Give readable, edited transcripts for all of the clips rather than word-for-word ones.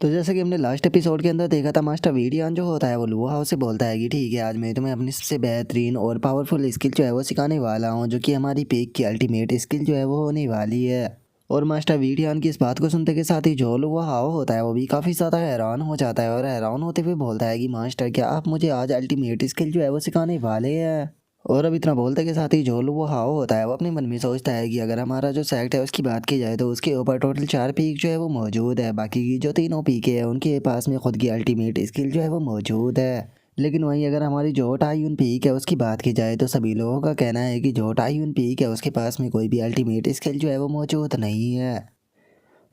तो जैसे कि हमने लास्ट एपिसोड के अंदर देखा था, मास्टर वीडियान जो होता है वो लुआ हाउस से बोलता है कि ठीक है, आज मैं तुम्हें अपनी सबसे बेहतरीन और पावरफुल स्किल जो है वो सिखाने वाला हूँ, जो कि हमारी पीक की अल्टीमेट स्किल जो है वो होने वाली है। और मास्टर वीडियान की इस बात को सुनते के साथ ही जो लुआ हाउ होता है वो भी काफ़ी ज़्यादा हैरान हो जाता है और हैरान होते हुए बोलता है कि मास्टर, क्या आप मुझे आज अल्टीमेट स्किल जो है वो सिखाने वाले हैं। और अब इतना बोलते के साथ ही जो वो हाव होता है वो अपने मन में सोचता है कि अगर हमारा जो सेक्ट है उसकी बात की जाए तो उसके ऊपर टोटल 4 पीक जो है वो मौजूद है। बाकी की जो तीनों पीके हैं उनके पास में खुद की अल्टीमेट स्किल जो है वो मौजूद है। लेकिन वहीं अगर हमारी जो टाइयून पीक है उसकी बात की जाए तो सभी लोगों का कहना है कि जो टाइयून पीक है उसके पास में कोई भी अल्टीमेट स्किल जो है वो मौजूद नहीं है।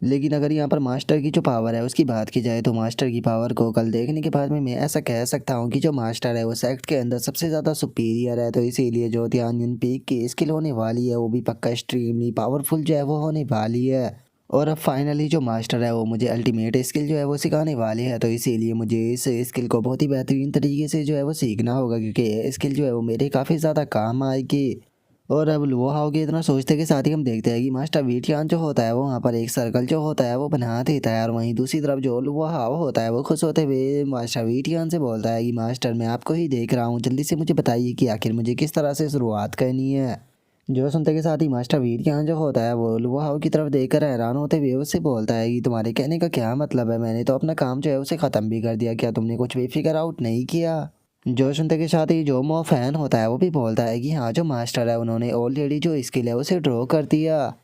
लेकिन अगर यहाँ पर मास्टर की जो पावर है उसकी बात की जाए तो मास्टर की पावर को कल देखने के बाद में मैं ऐसा कह सकता हूँ कि जो मास्टर है वो सेक्ट के अंदर सबसे ज़्यादा सुपीरियर है। तो इसीलिए जो त्यान पीक की स्किल होने वाली है वो भी पक्का एक्सट्रीमली पावरफुल जो है वो होने वाली है। और अब फाइनली जो मास्टर है वो मुझे अल्टीमेट स्किल जो है वो सिखाने वाले हैं। तो इसीलिए मुझे इस स्किल को बहुत ही बेहतरीन तरीके से जो है वो सीखना होगा, क्योंकि ये स्किल जो है वो मेरे काफ़ी ज़्यादा काम आएगी। और अब वो हाओगे इतना सोचते के साथ ही हम देखते हैं कि मास्टर वीटियान जो होता है वो वहाँ पर एक सर्कल जो होता है वो बना देता है। और वहीं दूसरी तरफ जो वो हाओ होता है वो खुश होते हुए मास्टर वीटियान से बोलता है कि मास्टर, मैं आपको ही देख रहा हूँ, जल्दी से मुझे बताइए कि आखिर मुझे किस तरह से शुरुआत करनी है। जो सुनते के साथ ही मास्टर वीटियान जो होता है वो लुहाओ की तरफ देखकर हैरान होते हुए उससे बोलता है कि तुम्हारे कहने का क्या मतलब है, मैंने तो अपना काम जो है उसे ख़त्म भी कर दिया, क्या तुमने कुछ भी फिगर आउट नहीं किया। जो सुनते के साथ ही जो मो फैन होता है वो भी बोलता है कि हाँ, जो मास्टर है उन्होंने ऑलरेडी जो स्किल है उसे ड्रॉ कर दिया।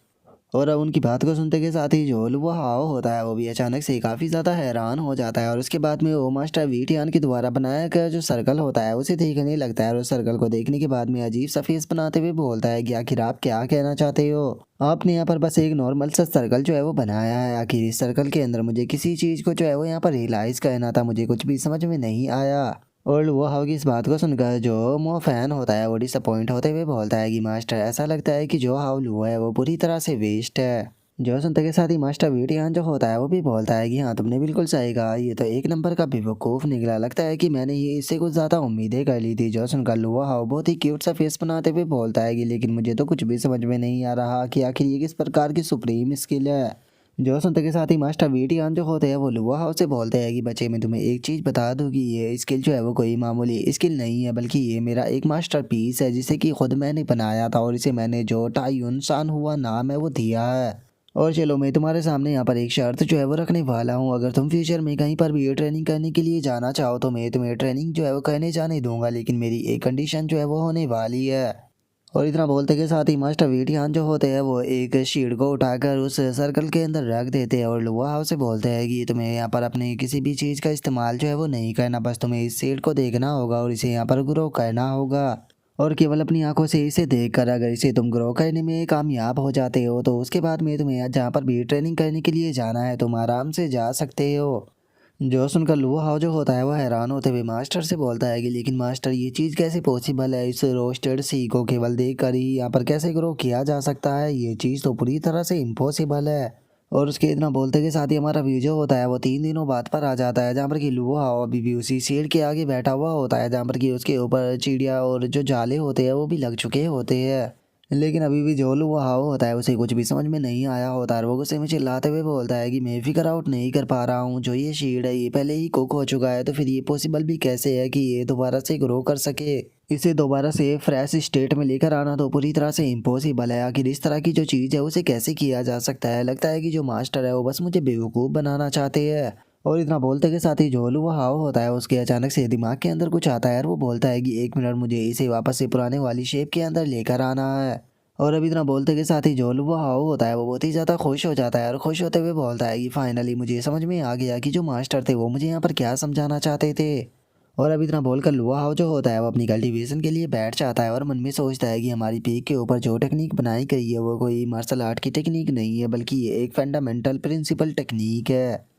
और अब उनकी बात को सुनते के साथ ही जो वो हाव होता है वो भी अचानक से काफ़ी ज़्यादा हैरान हो जाता है। और उसके बाद में वो मास्टर वीटियान के द्वारा बनाया गया जो सर्कल होता है उसे देखने लगता है। और उस सर्कल को देखने के बाद में अजीब सा फेस बनाते हुए बोलता है कि आखिर आप क्या कहना चाहते हो। आपने यहाँ पर बस एक नॉर्मल सा सर्कल जो है वो बनाया है, आखिर इस सर्कल के अंदर मुझे किसी चीज़ को जो है वो यहाँ पर रियलाइज़ करना था, मुझे कुछ भी समझ में नहीं आया। और वो हाउ की इस बात को सुनकर जो मो फैन होता है वो डिसअपॉइंट होते हुए बोलता है कि मास्टर, ऐसा लगता है कि जो हाउ लुआ है वो पूरी तरह से वेस्ट है। जो सुनते के साथ ही मास्टर वीटियान जो होता है वो भी बोलता है कि हाँ, तुमने बिल्कुल सही कहा, ये तो एक नंबर का बेवकूफ़ निकला, लगता है कि मैंने ये इससे कुछ ज़्यादा उम्मीदें कर ली थी। जो सुनकर लुआ हाउ बहुत ही क्यूट सा फेस बनाते हुए बोलता है कि लेकिन मुझे तो कुछ भी समझ में नहीं आ रहा कि आखिर ये किस प्रकार की सुप्रीम स्किल है। जो सुनते के साथ ही मास्टर वीटियान जो होते हैं वो लुआ हाउस से बोलते हैं कि बच्चे, मैं तुम्हें एक चीज़ बता दूं कि ये स्किल जो है वो कोई मामूली स्किल नहीं है, बल्कि ये मेरा एक मास्टर पीस है जिसे कि खुद मैंने बनाया था और इसे मैंने जो टाइयुन सान हुआ नाम है वो दिया है। और चलो, मैं तुम्हारे सामने यहाँ पर एक शर्त जो है वो रखने वाला हूँ, अगर तुम फ्यूचर में कहीं पर भी ये ट्रेनिंग करने के लिए जाना चाहो तो मैं तुम्हें ट्रेनिंग जो है वो करने जाने दूंगा, लेकिन मेरी एक कंडीशन जो है वो होने वाली है। और इतना बोलते के साथ ही मास्टर वीटियान जो होते हैं वो एक शीट को उठाकर उस सर्कल के अंदर रख देते हैं। और लुआ हाउस से बोलते हैं कि तुम्हें यहाँ पर अपने किसी भी चीज़ का इस्तेमाल जो है वो नहीं करना, बस तुम्हें इस शीट को देखना होगा और इसे यहाँ पर ग्रो करना होगा। और केवल अपनी आंखों से इसे देखकर अगर इसे तुम ग्रो करने में कामयाब हो जाते हो तो उसके बाद में तुम्हें जहाँ पर भी ट्रेनिंग करने के लिए जाना है तुम आराम से जा सकते हो। जो सुनकर लुआ हाउ जो होता है वो हैरान होते हुए मास्टर से बोलता है कि लेकिन मास्टर, ये चीज़ कैसे पॉसिबल है, इस रोस्टेड सी को केवल देख कर ही यहाँ पर कैसे ग्रो किया जा सकता है, ये चीज़ तो पूरी तरह से इम्पॉसिबल है। और उसके इतना बोलते के साथ ही हमारा व्यू जो होता है वो 3 दिनों बाद पर आ जाता है, जहाँ पर कि लुआ हाउ अभी भी उसी शेर के आगे बैठा हुआ होता है, जहाँ पर कि उसके ऊपर चिड़िया और जो जाले होते हैं वो भी लग चुके होते हैं। लेकिन अभी भी जो लुआ हाउ होता है उसे कुछ भी समझ में नहीं आया होता है। वो गुस्से में चिल्लाते हुए बोलता है कि मैं फिगर आउट नहीं कर पा रहा हूँ, जो ये शील्ड है ये पहले ही कुक हो चुका है, तो फिर ये पॉसिबल भी कैसे है कि ये दोबारा से ग्रो कर सके। इसे दोबारा से फ्रेश स्टेट में लेकर आना तो पूरी तरह से इम्पॉसिबल है। आखिर इस तरह की जो चीज़ है उसे कैसे किया जा सकता है, लगता है कि जो मास्टर है वो बस मुझे बेवकूफ़ बनाना चाहते हैं। और इतना बोलते के साथ ही जो लुआ हाउ होता है उसके अचानक से दिमाग के अंदर कुछ आता है और वो बोलता है कि 1 मिनट, मुझे इसे वापस से पुराने वाली शेप के अंदर लेकर आना है। और अभी इतना बोलते के साथ ही जो वो हाउ होता है वो बहुत ही ज़्यादा खुश हो जाता है और खुश होते हुए बोलता है कि फाइनली मुझे समझ में आ गया कि जो मास्टर थे वो मुझे यहाँ पर क्या समझाना चाहते थे। और अभी इतना बोलकर लुआ हाउ जो होता है वो अपनी कल्टीवेशन के लिए बैठ जाता है और मन में सोचता है कि हमारी पीक के ऊपर जो टेक्निक बनाई गई है वो कोई मार्शल आर्ट की टेक्निक नहीं है, बल्कि ये एक फंडामेंटल प्रिंसिपल टेक्निक है।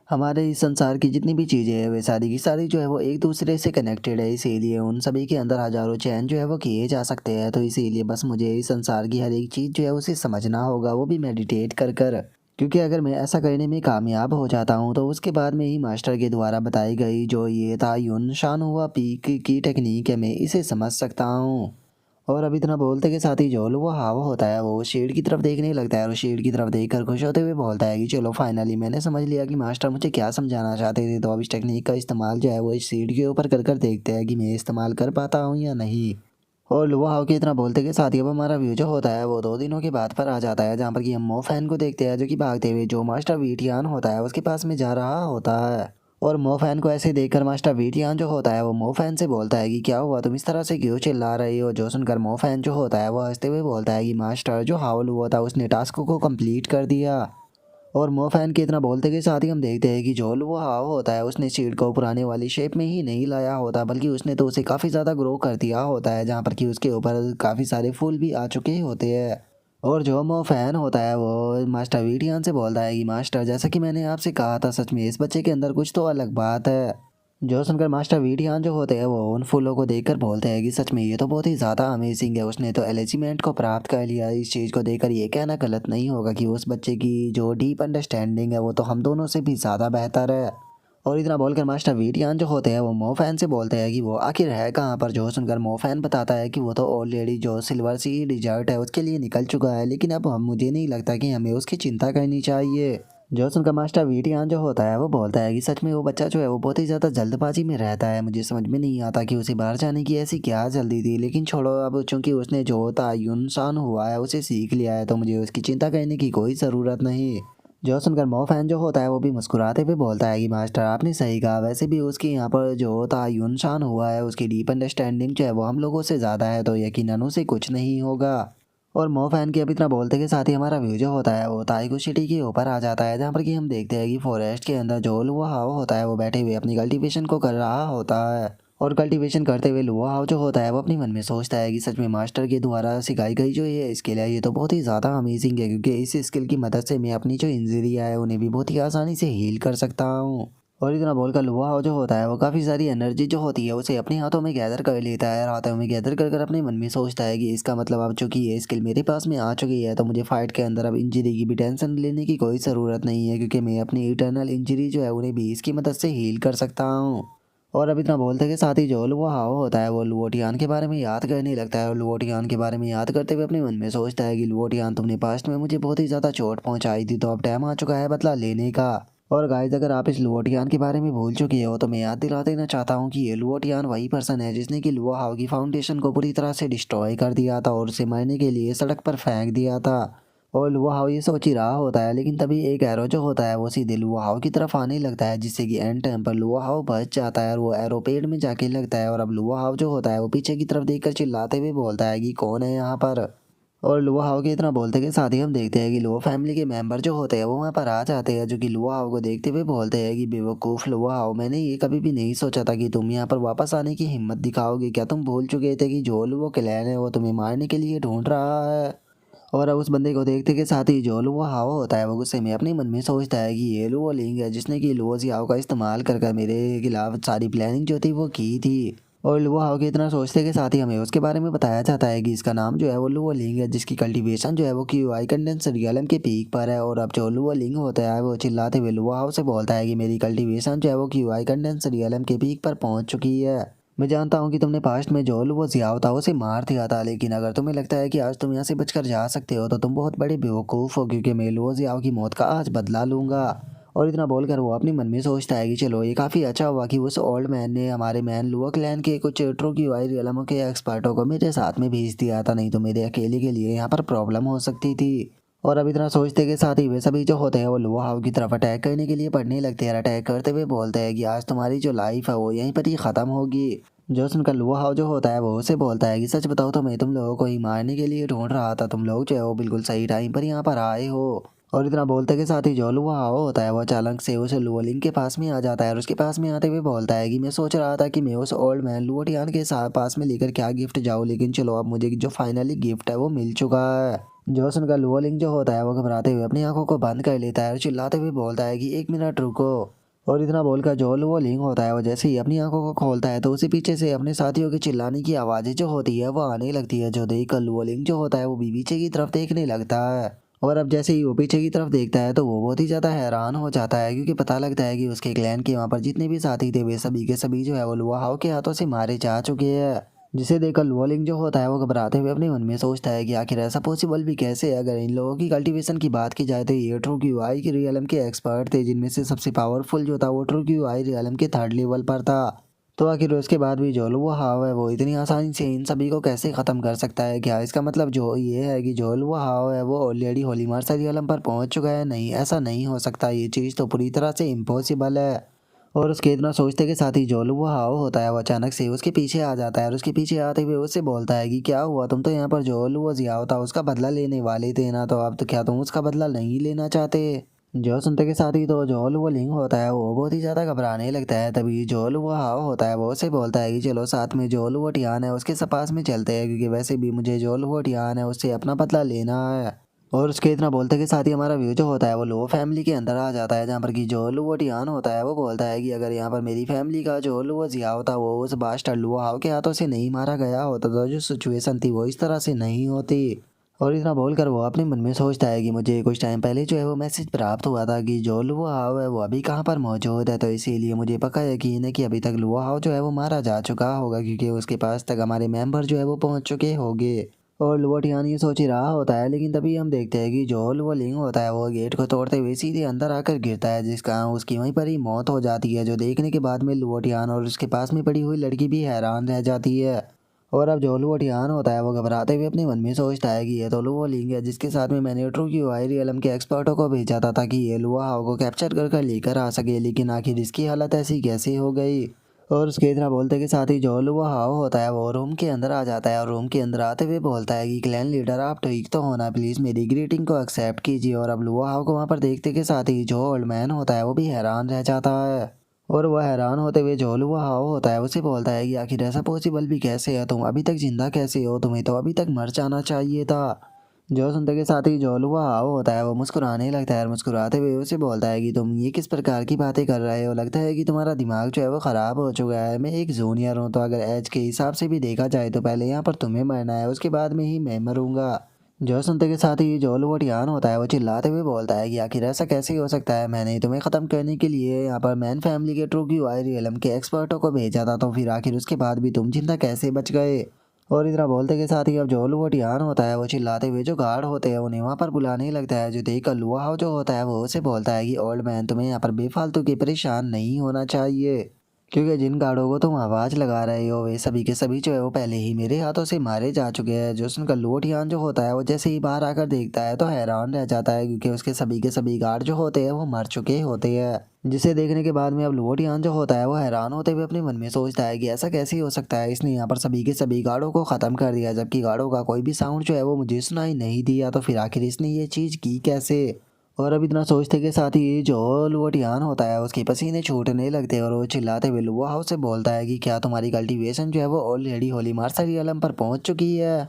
हमारे इस संसार की जितनी भी चीज़ें हैं वे सारी की सारी जो है वो एक दूसरे से कनेक्टेड है, इसीलिए उन सभी के अंदर हजारों चैन जो है वो किए जा सकते हैं। तो इसीलिए बस मुझे इस संसार की हर एक चीज़ जो है उसे समझना होगा, वो भी मेडिटेट कर कर। क्योंकि अगर मैं ऐसा करने में कामयाब हो जाता हूँ तो उसके बाद में ही मास्टर के द्वारा बताई गई जो ये तायुन शान हुआ पीक की टेक्निक है मैं इसे समझ सकता हूँ। और अब इतना बोलते के साथ ही जो वो हाव होता है वो शेड की तरफ देखने लगता है और शेड की तरफ देखकर खुश होते हुए बोलता है कि चलो फाइनली मैंने समझ लिया कि मास्टर मुझे क्या समझाना चाहते थे। तो अब इस टेक्निक का इस्तेमाल जो है वो इस शेड के ऊपर कर कर देखते हैं कि मैं इस्तेमाल कर पाता हूँ या नहीं। और लुआ हाव के इतना बोलते के साथ ही अब हमारा व्यू जो होता है वो 2 दिनों के बाद पर आ जाता है, जहाँ पर कि हम मो फैन को देखते हैं जो कि भागते हुए जो मास्टर वीटियान होता है उसके पास में जा रहा होता है। और मो फैन को ऐसे देखकर मास्टर वीटियान जो होता है वो मो फैन से बोलता है कि क्या हुआ, तुम इस तरह से क्यों चिल्ला रही हो। जो सुनकर मो फैन जो होता है वो हंसते हुए बोलता है कि मास्टर जो हावल हुआ था उसने टास्क को कंप्लीट कर दिया। और मो फैन के इतना बोलते के साथ ही हम देखते हैं कि जो वो हाव होता है उसने सीड को पुराने वाली शेप में ही नहीं लाया होता, बल्कि उसने तो उसे काफ़ी ज़्यादा ग्रो कर दिया होता है, जहाँ पर कि उसके ऊपर काफ़ी सारे फूल भी आ चुके होते हैं। और जो मो फैन होता है वो मास्टर वीडियन से बोलता है कि मास्टर जैसा कि मैंने आपसे कहा था सच में इस बच्चे के अंदर कुछ तो अलग बात है। जो सुनकर मास्टर वीडियान जो होते हैं वो उन फूलों को देखकर बोलते हैं कि सच में ये तो बहुत ही ज़्यादा अमेजिंग है, उसने तो एलिजिमेंट को प्राप्त कर लिया। इस चीज़ को देखकर ये कहना गलत नहीं होगा कि उस बच्चे की जो डीप अंडरस्टैंडिंग है वो तो हम दोनों से भी ज़्यादा बेहतर है। और इतना बोलकर मास्टर वीडियान जो होते हैं वो मो फैन से बोलते हैं कि वो आखिर है कहाँ पर। जो सुनकर मो फैन बताता है कि वो तो ऑलरेडी जो सिल्वर सी डिजर्ट है उसके लिए निकल चुका है, लेकिन अब हम मुझे नहीं लगता कि हमें उसकी चिंता करनी चाहिए। जो सुनकर मास्टर वीटियान जो होता है वो बोलता है कि सच में वो बच्चा जो है वो बहुत ही ज़्यादा जल्दबाजी में रहता है, मुझे समझ में नहीं आता कि उसे बाहर जाने की ऐसी क्या जल्दी थी। लेकिन छोड़ो, अब चूंकि उसने जो तायुनसान हुआ है उसे सीख लिया है तो मुझे उसकी चिंता करने की कोई ज़रूरत नहीं। जो सुनकर मो फैन जो होता है वो भी मुस्कुराते हुए बोलता है कि मास्टर आपने सही कहा, वैसे भी उसकी यहाँ पर जो तायुनसान हुआ है उसकी डीप अंडरस्टैंडिंग जो है वो हम लोगों से ज़्यादा है, तो यकीनन उसे कुछ नहीं होगा। और मो फैन के अब इतना बोलते के साथ ही हमारा व्यू जो होता है वो ताइगो सिटी के ऊपर आ जाता है, जहाँ पर कि हम देखते हैं कि फॉरेस्ट के अंदर जो लुआ हाव होता है वो बैठे हुए अपनी कल्टीवेशन को कर रहा होता है। और कल्टीवेशन करते हुए लुआ हाव जो होता है वो अपने मन में सोचता है कि सच में मास्टर के द्वारा सिखाई गई जो ये स्किल है ये तो बहुत ही ज़्यादा अमेजिंग है, क्योंकि इस स्किल की मदद से मैं अपनी जो इंजरी है उन्हें भी बहुत ही आसानी से हील कर सकता हूँ। और इतना बोलकर लुआ जो होता है वो काफ़ी सारी एनर्जी जो होती है उसे अपने हाथों में गैदर कर लेता है और हाथों में गैदर कर कर अपने मन में सोचता है कि इसका मतलब अब चूंकि ये स्किल मेरे पास में आ चुकी है तो मुझे फाइट के अंदर अब इंजरी की भी टेंशन लेने की कोई ज़रूरत नहीं है, क्योंकि मैं अपनी इटर्नल इंजरी जो है उन्हें भी इसकी मदद से हील कर सकता हूँ। और अब इतना बोलते के साथ ही जो लुआ हाव होता है वो लुओटियान के बारे में याद करने लगता है और लुओटियान के बारे में याद करते हुए अपने मन में सोचता है कि लुओटियान तुमने पास्ट में मुझे बहुत ही ज़्यादा चोट पहुंचाई थी, तो अब टाइम आ चुका है बदला लेने का। और गाइस अगर आप इस लुओटियान के बारे में भूल चुके हो तो मैं याद दिला देना चाहता हूँ कि ये लुओटियान वही पर्सन है जिसने कि लुआ हाव की फाउंडेशन को पूरी तरह से डिस्ट्रॉय कर दिया था और उसे मारने के लिए सड़क पर फेंक दिया था। और लुआ हाव ये सोच ही रहा होता है, लेकिन तभी एक एरो जो होता है वो सीधे लुआ हाव की तरफ आने लगता है, जिससे कि एंड टाइम पर लुआ हाव बच जाता है और वो एरो पेड़ में जाके लगता है। और अब लुआ हाव जो होता है वो पीछे की तरफ देखकर चिल्लाते हुए बोलता है कि कौन है यहाँ पर। और लुआ हाव के इतना बोलते के साथ ही हम देखते हैं कि लुआ फैमिली के मेंबर जो होते हैं वो वहाँ पर आ जाते हैं, जो कि लुआ हाव को देखते हुए बोलते हैं कि बेवकूफ़ लुआ हाव, मैंने ये कभी भी नहीं सोचा था कि तुम यहाँ पर वापस आने की हिम्मत दिखाओगे। क्या तुम भूल चुके थे कि जो लुआ क्लैन है वो तुम्हें मारने के लिए ढूंढ रहा है। और अब उस बंदे को देखते के साथ ही जो लुआ हाव होता है वो गुस्से में अपने मन में सोचता है कि ये लुआ लिंग है जिसने कि लुआ जियाओ का इस्तेमाल कर कर मेरे खिलाफ सारी प्लानिंग जो थी वो की थी। और लुआ हाव के इतना सोचते के साथ ही हमें उसके बारे में बताया जाता है कि इसका नाम जो है वो लुआ लिंग है, जिसकी कल्टीवेशन जो है वो क्यूआई कंडेंसर रियलम के पीक पर है। और अब जो लुआ लिंग होता है वो चिल्लाते हुए लुआ हाव से बोलता है कि मेरी कल्टीवेशन जो है वो क्यूआई कंडेंसर रियलम के पीक पर पहुंच चुकी है। मैं जानता हूँ कि तुमने पास्ट में जो लुआ जियाओ था उसे मार दिया था, लेकिन अगर तुम्हें लगता है कि आज तुम यहाँ से बचकर जा सकते हो तो तुम बहुत बड़े बेवकूफ़ हो, क्योंकि मैं लुआ जियाओ की मौत का आज बदला लूंगा। और इतना बोलकर वो अपने मन में सोचता है कि चलो ये काफ़ी अच्छा हुआ कि उस ओल्ड मैन ने हमारे मैन लुआ क्लैन के कुछ ट्रू क्यूआई रियलमों के एक्सपर्टों को मेरे साथ में भेज दिया था, नहीं तो मेरे अकेले के लिए यहाँ पर प्रॉब्लम हो सकती थी। और अब इतना सोचते के साथ ही वे सभी जो होते हैं वो लुआ हाव की तरफ अटैक करने के लिए बढ़ने लगते हैं। अटैक करते हुए बोलते हैं कि आज तुम्हारी जो लाइफ है वो यहीं पर ही ख़त्म होगी। जो सुनकर लुआ हाव जो होता है वो उसे बोलता है कि सच बताओ तो मैं तुम लोगों को ही मारने के लिए ढूंढ रहा था, तुम लोग जो है वो बिल्कुल सही टाइम पर यहाँ पर आए हो। और इतना बोलते के साथ ही जो लुआ हाव होता है वो अचानक से उस लुओलिंग के पास में आ जाता है और उसके पास में आते हुए बोलता है कि मैं सोच रहा था कि मैं उस ओल्ड मैन लुओटियान के साथ पास में लेकर क्या गिफ्ट जाऊँ, लेकिन चलो अब मुझे जो फाइनली गिफ्ट है वो मिल चुका है। जो सुनकर लुओलिंग जो होता है वो घबराते हुए अपनी आंखों को बंद कर लेता है और चिल्लाते हुए बोलता है कि 1 मिनट रुको। और इतना बोलकर जो लुओलिंग होता है वो जैसे ही अपनी आंखों को खोलता है तो उसी पीछे से अपने साथियों के चिल्लाने की आवाज़ें जो होती है वो आने लगती है, जो देखकर लुओलिंग जो होता है वो भी पीछे की तरफ देखने लगता है। और अब जैसे ही वो पीछे की तरफ देखता है तो वो बहुत ही ज़्यादा हैरान हो जाता है, क्योंकि पता लगता है कि उसके क्लैन के वहाँ पर जितने भी साथी थे वे सभी के सभी जो है वो लुआ हाव के हाथों से मारे जा चुके हैं। जिसे देखकर लुओलिंग जो होता है वो घबराते हुए अपने मन में सोचता है कि आखिर ऐसा पॉसिबल भी कैसे है। अगर इन लोगों की कल्टीवेशन की बात की जाए तो ये ट्रू क्यू आई के रियलम के एक्सपर्ट थे, जिनमें से सबसे पावरफुल जो था वो ट्रू क्यू आई रियलम के 3rd लेवल पर था। तो आखिर उसके बाद भी जो लुआ हाव है वो इतनी आसानी से इन सभी को कैसे ख़त्म कर सकता है? क्या इसका मतलब जो ये है कि जो लुआ हाव है वो ऑलरेडी होलीमार रियलम पर पहुंच चुका है? नहीं, ऐसा नहीं हो सकता। ये चीज़ तो पूरी तरह से इम्पॉसिबल है। और उसके इतना सोचते के साथ ही जो लुआ हाव होता है वो अचानक से उसके पीछे आ जाता है और उसके पीछे आते हुए उससे बोलता है कि क्या हुआ, तुम तो यहाँ पर जो लुआ जियाओ था उसका बदला लेने वाले थे ना, तो अब तो क्या तुम उसका बदला नहीं लेना चाहते? जो सुनते के साथ ही तो जो लुआ लिंग होता है वो बहुत ही ज़्यादा घबराने लगता है। तभी जो लुआ हाव होता है वो उससे बोलता है कि चलो साथ में जो लुआ टियान है उसके पास में चलते हैं, क्योंकि वैसे भी मुझे जो लुआ टियान है उससे अपना बदला लेना है। और उसके इतना बोलते के साथ ही हमारा व्यू जो होता है वो लो फैमिली के अंदर आ जाता है, जहाँ पर कि जो लुओ टियान होता है वो बोलता है कि अगर यहाँ पर मेरी फैमिली का जो लुओ जिया होता वो उस बास्टर्ड लुओ हाव के हाथों से नहीं मारा गया होता तो जो सिचुएशन थी वो इस तरह से नहीं होती। और इतना बोलकर वो अपने मन में सोचता है कि मुझे कुछ टाइम पहले जो है वो मैसेज प्राप्त हुआ था कि जो लुओ हाव है वो अभी कहाँ पर मौजूद है, तो इसीलिए मुझे पक्का यकीन है कि अभी तक लुओ हाव जो है वो मारा जा चुका होगा, क्योंकि उसके पास तक हमारे मेंबर जो है वो पहुँच चुके होंगे। और लुओटियान ये सोच ही रहा होता है, लेकिन तभी हम देखते हैं कि जो लुओलिंग होता है वो गेट को तोड़ते हुए सीधे अंदर आकर गिरता है, जिसका उसकी वहीं पर ही मौत हो जाती है। जो देखने के बाद में लुओटियान और उसके पास में पड़ी हुई लड़की भी हैरान रह जाती है। और अब जो लुओटियान होता है वो घबराते हुए अपने मन में सोचता है कि ये तो लुओलिंग है, जिसके साथ में मैंने ट्रू क्यू आई रियलम के एक्सपर्टों को भेजा था ताकि ये लुआ हाव को कैप्चर कर कर लेकर आ सके, लेकिन आखिर इसकी हालत ऐसी कैसे हो गई? और उसके इतना बोलते के साथ ही जो लुआ हाव होता है वो रूम के अंदर आ जाता है और रूम के अंदर आते हुए बोलता है कि क्लैन लीडर आप ठीक तो होना, प्लीज़ मेरी ग्रीटिंग को एक्सेप्ट कीजिए। और अब लुआ हाव को वहाँ पर देखते के साथ ही जो ओल्ड मैन होता है वो भी हैरान रह जाता है। और वह हैरान होते हुए जो लुआ हाव होता है उसे बोलता है कि आखिर ऐसा पॉसिबल भी कैसे है, तुम अभी तक जिंदा कैसे हो, तुम्हें तो अभी तक मर जाना चाहिए था। जो सुनते के साथ ही जो लुआ हाव होता है वो मुस्कुराने लगता है और मुस्कुराते हुए उसे बोलता है कि तुम ये किस प्रकार की बातें कर रहे हो, लगता है कि तुम्हारा दिमाग जो है वो ख़राब हो चुका है। मैं एक जूनियर हूँ, तो अगर एज के हिसाब से भी देखा जाए तो पहले यहाँ पर तुम्हें मरना है, उसके बाद में ही मैं मरूंगा। जो सुनते के साथ ही जो लुओटियान होता है वो चिल्लाते हुए बोलता है कि आखिर ऐसा कैसे हो सकता है, मैंने तुम्हें ख़त्म करने के लिए यहाँ पर मैन फैमिली के ट्रू क्यू आई रियलम के एक्सपर्टों को भेजा था, तो फिर आखिर उसके बाद भी तुम जिंदा कैसे बच गए? और इतना बोलते के साथ ही अब जो लुओटियान होता है वो चिल्लाते हुए जो गार्ड होते हैं उन्हें वहाँ पर बुलाने लगता है। जो देखकर लुआ हाव जो होता है वो उसे बोलता है कि ओल्ड मैन, तुम्हें यहाँ पर बेफालतू के परेशान नहीं होना चाहिए, क्योंकि जिन गार्डों को तुम आवाज़ लगा रहे हो वे सभी के सभी जो है वो पहले ही मेरे हाथों से मारे जा चुके हैं। जो सुनकर लुओटियान जो होता है वो जैसे ही बाहर आकर देखता है तो हैरान रह जाता है, क्योंकि उसके सभी के सभी गार्ड जो होते हैं वो मर चुके होते हैं। जिसे देखने के बाद में अब लुओटियान जो होता है वो हैरान होते हुए अपने मन में सोचता है कि ऐसा कैसे हो सकता है, इसने यहाँ पर सभी के सभी गार्डों को ख़त्म कर दिया, जबकि गार्डों का कोई भी साउंड जो है वो मुझे सुनाई नहीं दिया, तो फिर आखिर इसने ये चीज़ की कैसे? और अब इतना सोचते के साथ ही जो लुओटियान होता है उसके पसीने छूटने लगते हैं और वो चिल्लाते हुए लुआ हाउ से बोलता है कि क्या तुम्हारी कल्टीवेशन जो है वो ऑलरेडी होलीमार रियलम पर पहुंच चुकी है?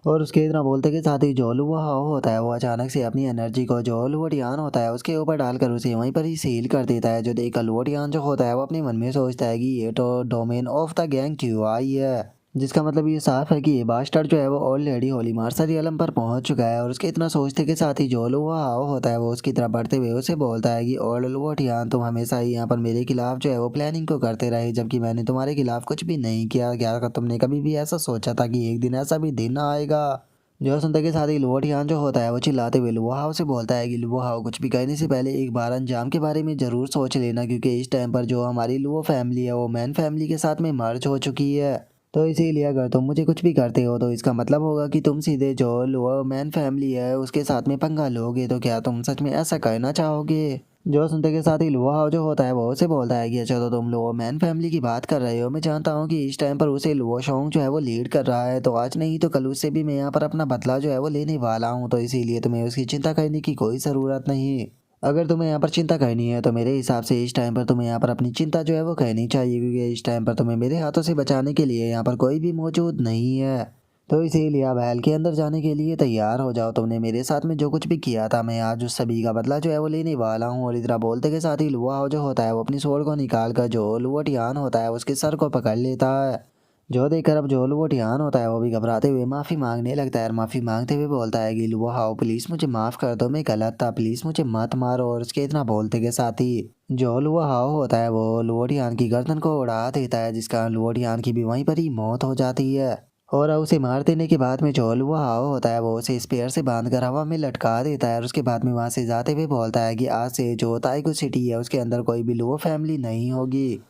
और उसके इतना बोलते के साथ ही जो लुआ हाउ होता है वो अचानक से अपनी एनर्जी को जो लुओटियान होता है उसके ऊपर डालकर उसे वहीं पर ही सील कर देता है। जो देखकर लुओटियान जो होता है वो अपने मन में सोचता है कि ये तो domain of the gang Q I है, जिसका मतलब ये साफ है कि ये बास्टर्ड जो है वो ऑलरेडी होलीमार रियलम पर पहुंच चुका है। और उसके इतना सोचते के साथ ही जो लुआ हाव होता है वो उसकी तरफ बढ़ते हुए उसे बोलता है कि ओल्ड लुओटियान, तुम हमेशा ही यहाँ पर मेरे खिलाफ जो है वो प्लानिंग को करते रहे, जबकि मैंने तुम्हारे खिलाफ कुछ भी नहीं किया। क्या तुमने कभी भी ऐसा सोचा था कि एक दिन ऐसा भी दिन आएगा? जो सुनते के साथ ही लुओटियान जो होता है वो चिल्लाते हुए लुआ हाव से बोलता है कि लुआ हाव, कुछ भी करने से पहले एक बार अंजाम के बारे में ज़रूर सोच लेना, क्योंकि इस टाइम पर जो हमारी लुओ फैमिली है वो मैन फैमिली के साथ में मर्ज हो चुकी है। तो इसीलिए अगर तुम मुझे कुछ भी करते हो तो इसका मतलब होगा कि तुम सीधे जो लुओ मैन फैमिली है उसके साथ में पंगा लोगे, तो क्या तुम सच में ऐसा करना चाहोगे? जो सुनते के साथ ही लुआ हाव जो होता है वो उसे बोलता है कि अच्छा, तो तुम लुओ मैन फैमिली की बात कर रहे हो, मैं जानता हूँ कि इस टाइम पर उसे लुओ शोंग जो है वो लीड कर रहा है, तो आज नहीं तो कल उससे भी मैं यहाँ पर अपना बदला जो है वो लेने वाला हूँ, तो इसीलिए तुम्हें उसकी चिंता करने की कोई ज़रूरत नहीं। अगर तुम्हें यहाँ पर चिंता करनी है तो मेरे हिसाब से इस टाइम पर तुम्हें यहाँ पर अपनी चिंता जो है वो कहनी चाहिए, क्योंकि इस टाइम पर तुम्हें मेरे हाथों से बचाने के लिए यहाँ पर कोई भी मौजूद नहीं है। तो इसीलिए अब हेल के अंदर जाने के लिए तैयार हो जाओ, तुमने मेरे साथ में जो कुछ भी किया था मैं आज उस सभी का बदला जो है वो लेने वाला हूँ। और इतना बोलते के साथ ही लुआ हाव जो होता है वो अपनी स्वॉर्ड को निकाल कर जो लुओटियान होता है उसके सर को पकड़ लेता है। जो देखकर अब जो लुओ टियान होता है वो भी घबराते हुए माफ़ी मांगने लगता है और माफ़ी मांगते हुए बोलता है कि लुओ हाओ प्लीज़ मुझे माफ़ कर दो, मैं गलत था, प्लीज़ मुझे मत मारो। और उसके इतना बोलते के साथ ही जो लुओ हाओ होता है वो लुओ टियान की गर्दन को उड़ा देता है, जिस कारण लुओ टियान की भी वहीं पर ही मौत हो जाती है। और उसे मार देने के बाद में जो लुओ हाओ होता है वो उसे स्पेयर से बांधकर हवा में लटका देता है और उसके बाद में वहाँ से जाते हुए बोलता है कि आज से जो ताइगो सिटी है उसके अंदर कोई भी लुओ फैमिली नहीं होगी।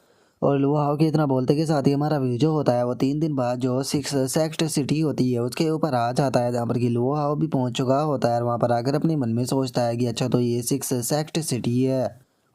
और लुआ हाउ के इतना बोलते के साथ ही हमारा व्यू जो होता है वो 3 दिन बाद जो सिक्स सेक्ट सिटी होती है उसके ऊपर आ जाता है, जहाँ पर कि लुआ हाउ भी पहुंच चुका होता है और वहाँ पर आकर अपने मन में सोचता है कि अच्छा तो ये सिक्स सेक्ट सिटी है।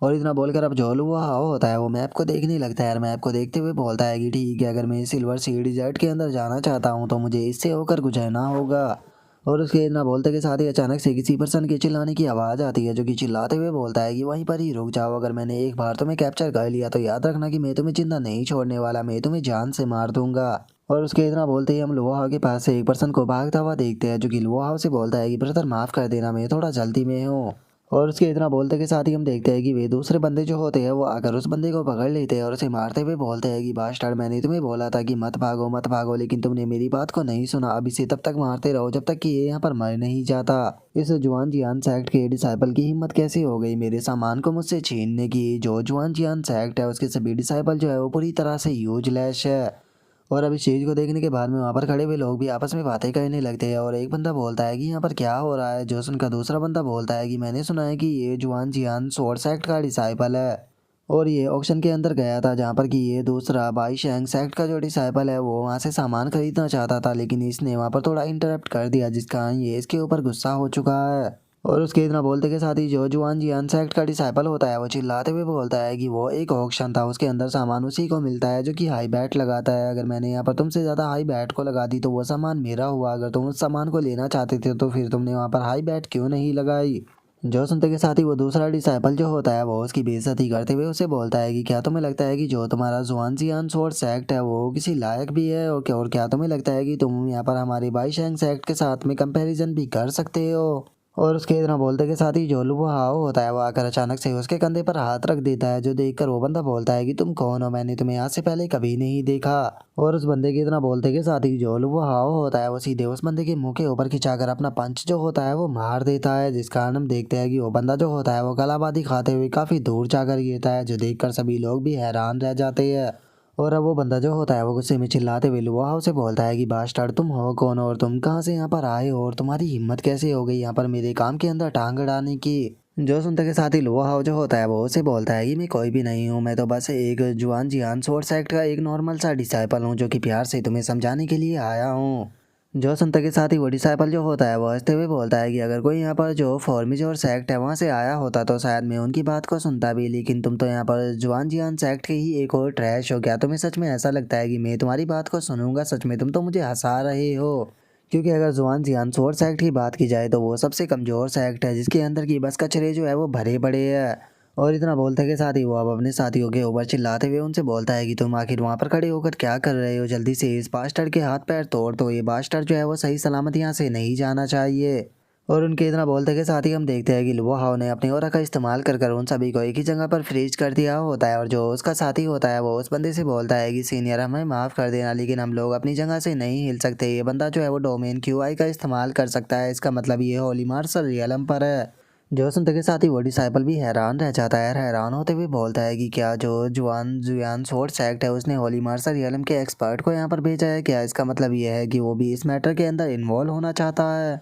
और इतना बोलकर अब जो लुआ हाउ होता है वो मैप को देखने लगता है और मैप को देखते हुए बोलता है कि ठीक है, अगर मैं सिल्वर सी डिजर्ट के अंदर जाना चाहता हूँ तो मुझे इससे होकर गुजरना होगा। और उसके इतना बोलते के साथ ही अचानक से किसी पर्सन के चिल्लाने की आवाज़ आती है, जो कि चिल्लाते हुए बोलता है कि वहीं पर ही रुक जाओ, अगर मैंने एक बार तुम्हें कैप्चर कर लिया तो याद रखना कि मैं तुम्हें जिंदा नहीं छोड़ने वाला, मैं तुम्हें जान से मार दूंगा। और उसके इतना बोलते ही हम लोहा के पास से एक पर्सन को भागता हुआ देखते हैं, जो कि लोहा से बोलता है कि ब्रदर माफ़ कर देना, मैं थोड़ा जल्दी में हूँ। और उसके इतना बोलते के साथ ही हम देखते हैं कि वे दूसरे बंदे जो होते हैं वो आकर उस बंदे को पकड़ लेते हैं और उसे मारते हुए बोलते हैं कि बास्टर्ड, मैंने तुम्हें बोला था कि मत भागो मत भागो, लेकिन तुमने मेरी बात को नहीं सुना, अब इसे तब तक मारते रहो जब तक कि ये यहाँ पर मर नहीं जाता। इस जुआन जियान सैक्ट के डिसाइपल की हिम्मत कैसे हो गई मेरे सामान को मुझसे छीनने की। जो जुआन जियान सैक्ट है उसके सभी डिसाइपल जो है वो पूरी तरह से यूजलेस है। और अब इस चीज़ को देखने के बाद में वहाँ पर खड़े हुए लोग भी आपस में बातें करने लगते हैं और एक बंदा बोलता है कि यहाँ पर क्या हो रहा है, जो सुनकर दूसरा बंदा बोलता है कि मैंने सुना है कि ये जुआन जियान सोर्ड सेक्ट का डिसाइपल है और ये ऑक्शन के अंदर गया था, जहाँ पर कि ये दूसरा बाई शैंग सेक्ट का जो डिसाइपल है वो वहाँ से सामान खरीदना चाहता था, लेकिन इसने वहाँ पर थोड़ा इंटरप्ट कर दिया, जिस कारण ये इसके ऊपर गुस्सा हो चुका है। और उसके इतना बोलते के साथ ही जो जुआन जियान सेक्ट का डिसाइपल होता है वो चिल्लाते हुए बोलता है कि वो एक ऑक्शन था, उसके अंदर सामान उसी को मिलता है जो कि हाई बैट लगाता है, अगर मैंने यहाँ पर तुमसे ज़्यादा हाई बैट को लगा दी तो वो सामान मेरा हुआ, अगर तुम उस सामान को लेना चाहते थे तो फिर तुमने वहाँ पर हाई बैट क्यों नहीं लगाई। जो सुनते के साथ ही वो दूसरा डिसाइपल जो होता है वो उसकी बेइज्जती करते हुए उसे बोलता है कि क्या तुम्हें लगता है कि जो तुम्हारा जुआन जियान सोर्ड सेक्ट है वो किसी लायक भी है, और क्या तुम्हें लगता है कि तुम यहाँ पर हमारे बाई शैंग सेक्ट के साथ में कंपैरिजन भी कर सकते हो। और उसके इतना बोलते के साथ ही जो लुआ हाओ होता है वो आकर अचानक से उसके कंधे पर हाथ रख देता है, जो देखकर वो बंदा बोलता है कि तुम कौन हो, मैंने तुम्हें आज से पहले कभी नहीं देखा। और उस बंदे के इतना बोलते के साथ ही जो लुआ हाओ होता है वो सीधे उस बंदे के मुंह के ऊपर खिंचाकर अपना पंच जो होता है वो मार देता है, जिस कारण हम देखते हैं कि वो बंदा जो होता है वो गलाबादी खाते हुए काफी दूर जाकर गिरता है, जो देखकर सभी लोग भी हैरान रह जाते हैं। और अब वो बंदा जो होता है वो गुस्से में चिल्लाते हुए लुआ से बोलता है कि बास्टर्ड, तुम हो कौन और तुम कहाँ से यहाँ पर आए हो और तुम्हारी हिम्मत कैसे हो गई यहाँ पर मेरे काम के अंदर टांग अड़ाने की। जो सुनते के साथ ही लुआ जो होता है वो उसे बोलता है कि मैं कोई भी नहीं हूँ, मैं तो बस एक जुआन जियान सोर्ड सेक्ट का एक नॉर्मल सा डिसाइपल हूँ, जो कि प्यार से तुम्हें समझाने के लिए आया हूँ। जो सुनते के साथ ही वो डिसाइपल जो होता है वो हंसते हुए बोलता है कि अगर कोई यहाँ पर जो फॉर्मिज और सेक्ट है वहाँ से आया होता तो शायद मैं उनकी बात को सुनता भी, लेकिन तुम तो यहाँ पर जुआन जियान सेक्ट के ही एक और ट्रैश हो, क्या तुम्हें सच में ऐसा लगता है कि मैं तुम्हारी बात को सुनूंगा, सच में तुम तो मुझे हंसा रहे हो। क्योंकि अगर जुआन जियान सोर्ड सेक्ट की बात की जाए तो वो सबसे कमज़ोर सेक्ट है, जिसके अंदर की बस कचरे जो है वो भरे पड़े हैं। और इतना बोलते के साथ ही वो अब अपने साथियों के ऊपर चिल्लाते हुए उनसे बोलता है कि तुम आखिर वहाँ पर खड़े होकर क्या कर रहे हो, जल्दी से इस बास्टर्ड के हाथ पैर तोड़ दो, ये बास्टर्ड जो है वो सही सलामत यहाँ से नहीं जाना चाहिए। और उनके इतना बोलते के साथ ही हम देखते हैं कि लुआ हाउ ने अपने ओरा का इस्तेमाल कर उन सभी को एक ही जगह पर फ्रीज कर दिया होता है, और जो उसका साथी होता है वो उस बंदे से बोलता है कि सीनियर हमें माफ़ कर देना, लेकिन हम लोग अपनी जगह से नहीं हिल सकते, ये बंदा जो है वो डोमेन क्यूआई का इस्तेमाल कर सकता है, इसका मतलब ये होली मार्शल रियलम पर है। जो सुनते के साथ ही वो डिसाइपल भी हैरान रह जाता है, हैरान होते हुए बोलता है कि क्या जो जुआन जुयान सोर्ड सेक्ट है उसने होली मार्शल रियलम के एक्सपर्ट को यहाँ पर भेजा है, क्या इसका मतलब ये है कि वो भी इस मैटर के अंदर इन्वॉल्व होना चाहता है।